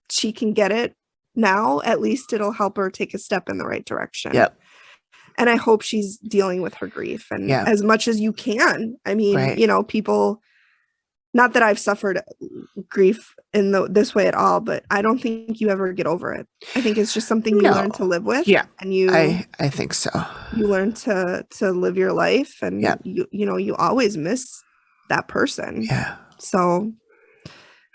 S1: she can get it now, at least it'll help her take a step in the right direction.
S2: Yep.
S1: And I hope she's dealing with her grief and as much as you can. I mean, people, not that I've suffered grief in this way at all, but I don't think you ever get over it. I think it's just something you learn to live with.
S2: Yeah.
S1: And
S2: I think so.
S1: You learn to live your life and you always miss that person.
S2: Yeah.
S1: So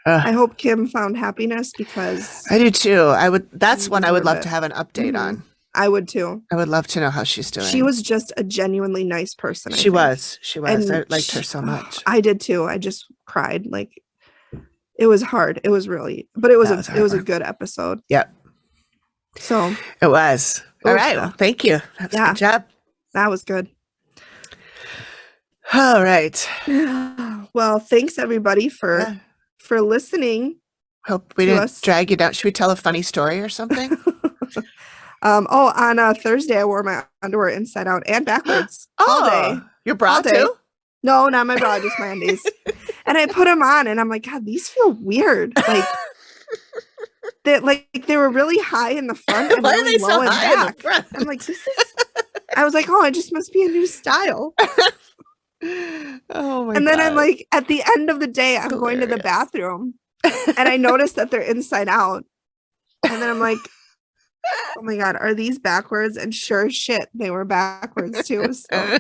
S1: I hope Kim found happiness because
S2: I do too. That's one I would love to have an update on.
S1: I would too.
S2: I would love to know how she's doing.
S1: She was just a genuinely nice person.
S2: She was.
S1: And
S2: I liked her so much.
S1: I did too. I just cried. Like it was hard. It was really, but it was a good episode.
S2: Yep.
S1: So
S2: it was. All right. Well, thank you. That was a good job.
S1: That was good.
S2: All right.
S1: Well, thanks everybody for listening.
S2: Hope we didn't drag you down. Should we tell a funny story or something?
S1: On Thursday, I wore my underwear inside out and backwards all day.
S2: Your bra too?
S1: No, not my bra, just my undies. And I put them on, and I'm like, God, these feel weird. They were really high in the front and really low in back. I'm like, I was like, oh, it just must be a new style.
S2: Oh my God.
S1: And then I'm like, at the end of the day, I'm going to the bathroom, and I noticed that they're inside out, and then I'm like, oh my God, are these backwards? And sure as shit, they were backwards too. So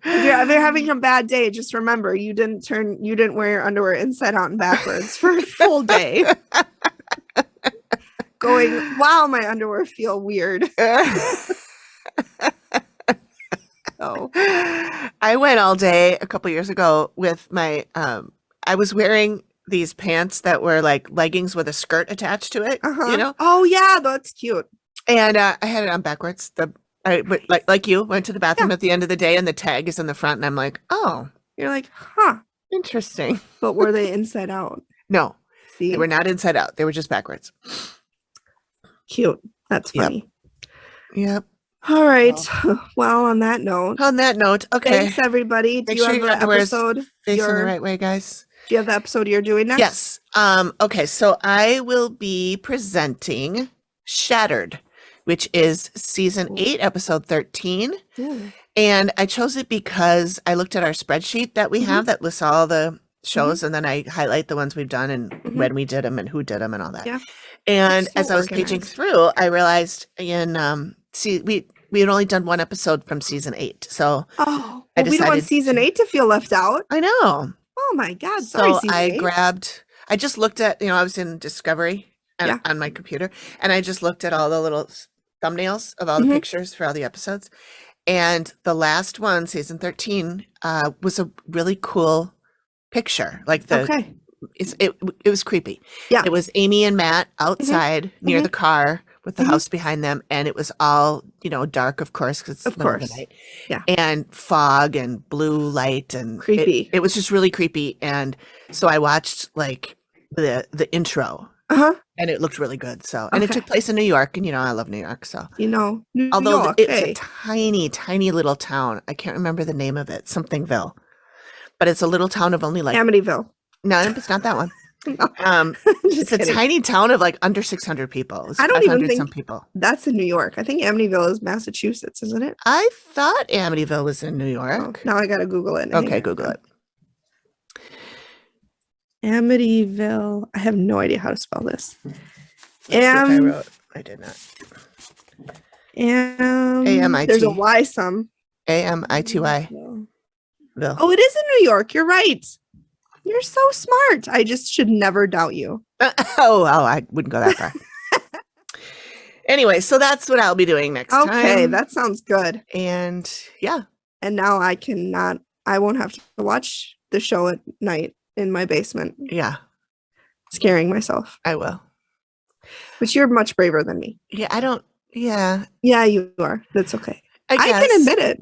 S1: if you're ever having a bad day, just remember you didn't wear your underwear inside out and backwards for a full day. Going, wow, my underwear feel weird. So
S2: I went all day a couple years ago with my I was wearing these pants that were like leggings with a skirt attached to it,
S1: Oh yeah, that's cute.
S2: And I had it on backwards. Like you went to the bathroom at the end of the day, and the tag is in the front, and I'm like, oh,
S1: you're like, huh,
S2: interesting.
S1: But were they inside out?
S2: No,
S1: see,
S2: they were not inside out. They were just backwards.
S1: Cute. That's funny.
S2: Yep.
S1: All right. Well, on that note,
S2: okay.
S1: Thanks everybody. Do you have the episode
S2: facing the right way, guys?
S1: Do you have the episode you're doing next?
S2: Yes. Okay, so I will be presenting Shattered, which is season 8, episode 13. Ooh. And I chose it because I looked at our spreadsheet that we have that lists all the shows, and then I highlight the ones we've done and when we did them and who did them and all that. Yeah. And as I was paging through, I realized we had only done one episode from season 8. So
S1: we don't want season 8 to feel left out.
S2: I know.
S1: Oh my God. Sorry,
S2: so I just looked at, I was in Discovery on my computer, and I just looked at all the little thumbnails of all the pictures for all the episodes. And the last one, season 13, was a really cool picture. Like it was creepy. Yeah. It was Amy and Matt outside near the car with the house behind them, and it was all, dark, of course, because it's the middle of the night. Yeah. And fog and blue light and
S1: creepy.
S2: It was just really creepy. And so I watched like the intro. And it looked really good. So, and it took place in New York, and I love New York. So, although it's a tiny, tiny little town, I can't remember the name of it, somethingville, but it's a little town of only like
S1: Amityville.
S2: No, it's not that one.
S1: No,
S2: It's a tiny town of like under 600 people. It's
S1: I don't even
S2: 500
S1: think
S2: some people.
S1: that's in New York. I think Amityville is Massachusetts, isn't it?
S2: I thought Amityville was in New
S1: Oh,
S2: York.
S1: now I got to Google it.
S2: Okay, Google it.
S1: Amityville. I have no idea how to spell this.
S2: Let's see if I wrote. I did not. A-M-I-T.
S1: There's a Y some.
S2: A-M-I-T-Y. Ville.
S1: Oh, it is in New York. You're right. You're so smart. I just should never doubt you.
S2: I wouldn't go that far. Anyway, so that's what I'll be doing next time.
S1: Okay, that sounds good.
S2: And yeah.
S1: And now I won't have to watch the show at night in my basement.
S2: Yeah.
S1: Scaring myself.
S2: I will.
S1: But you're much braver than me.
S2: Yeah,
S1: Yeah, you are. That's okay. I
S2: guess.
S1: can admit it.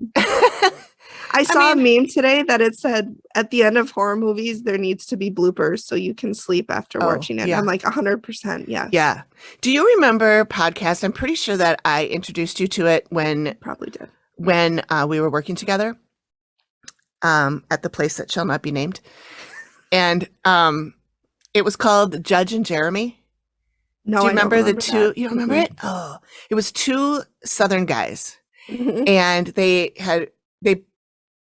S1: I saw a meme today that it said at the end of horror movies, there needs to be bloopers so you can sleep after watching it. Yeah. I'm like 100%. Yes.
S2: Yeah. Do you remember podcast? I'm pretty sure that I introduced you to it when
S1: probably did
S2: when we were working together at the place that shall not be named. And it was called Judge and Jeremy.
S1: No,
S2: do you remember the two?
S1: That.
S2: You don't remember it? Oh, it was two Southern guys.
S1: Mm-hmm.
S2: And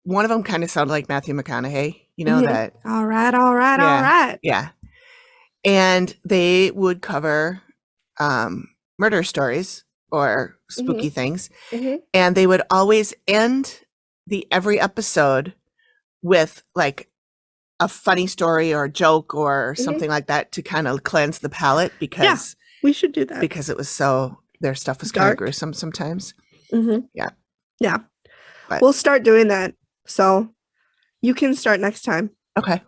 S2: one of them kind of sounded like Matthew McConaughey, you know, that.
S1: All right.
S2: Yeah. And they would cover murder stories or spooky things. Mm-hmm. And they would always end every episode with like a funny story or a joke or something like that to kind of cleanse the palate because
S1: we should do that
S2: because it was their stuff was kind of gruesome sometimes.
S1: Mm-hmm.
S2: Yeah.
S1: But we'll start doing that. So you can start next time.
S2: Okay.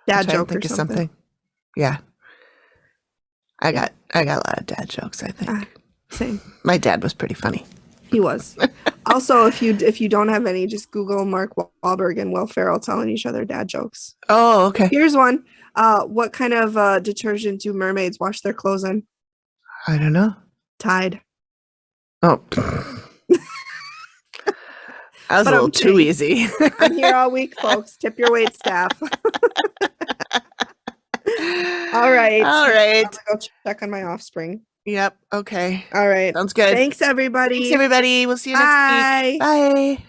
S1: Dad joke or something.
S2: Yeah. I got a lot of dad jokes, I think.
S1: Same.
S2: My dad was pretty funny.
S1: He was. Also, if you don't have any, just Google Mark Wahlberg and Will Ferrell telling each other dad jokes.
S2: Oh, okay.
S1: Here's one. What kind of detergent do mermaids wash their clothes in?
S2: I don't know.
S1: Tide.
S2: Oh. That was a little too easy.
S1: I'm here all week, folks. Tip your wait staff. All right. I'm gonna go check on my offspring.
S2: Yep. Okay.
S1: All right.
S2: Sounds good.
S1: Thanks, everybody.
S2: We'll see you next week. Bye.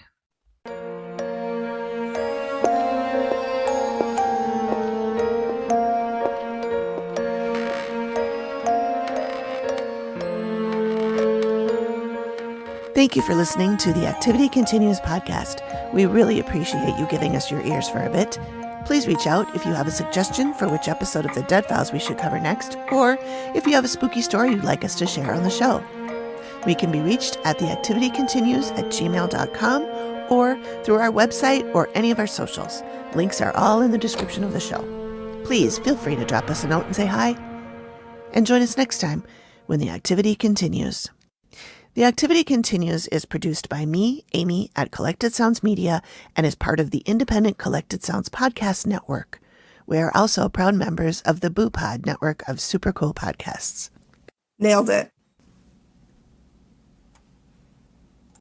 S2: Thank you for listening to the Activity Continues podcast. We really appreciate you giving us your ears for a bit. Please reach out if you have a suggestion for which episode of the Dead Files we should cover next, or if you have a spooky story you'd like us to share on the show. We can be reached at theactivitycontinues@gmail.com or through our website or any of our socials. Links are all in the description of the show. Please feel free to drop us a note and say hi. And join us next time when the activity continues. The Activity Continues is produced by me, Amy, at Collected Sounds Media and is part of the independent Collected Sounds Podcast Network. We are also proud members of the Boo Pod network of super cool podcasts.
S1: Nailed it.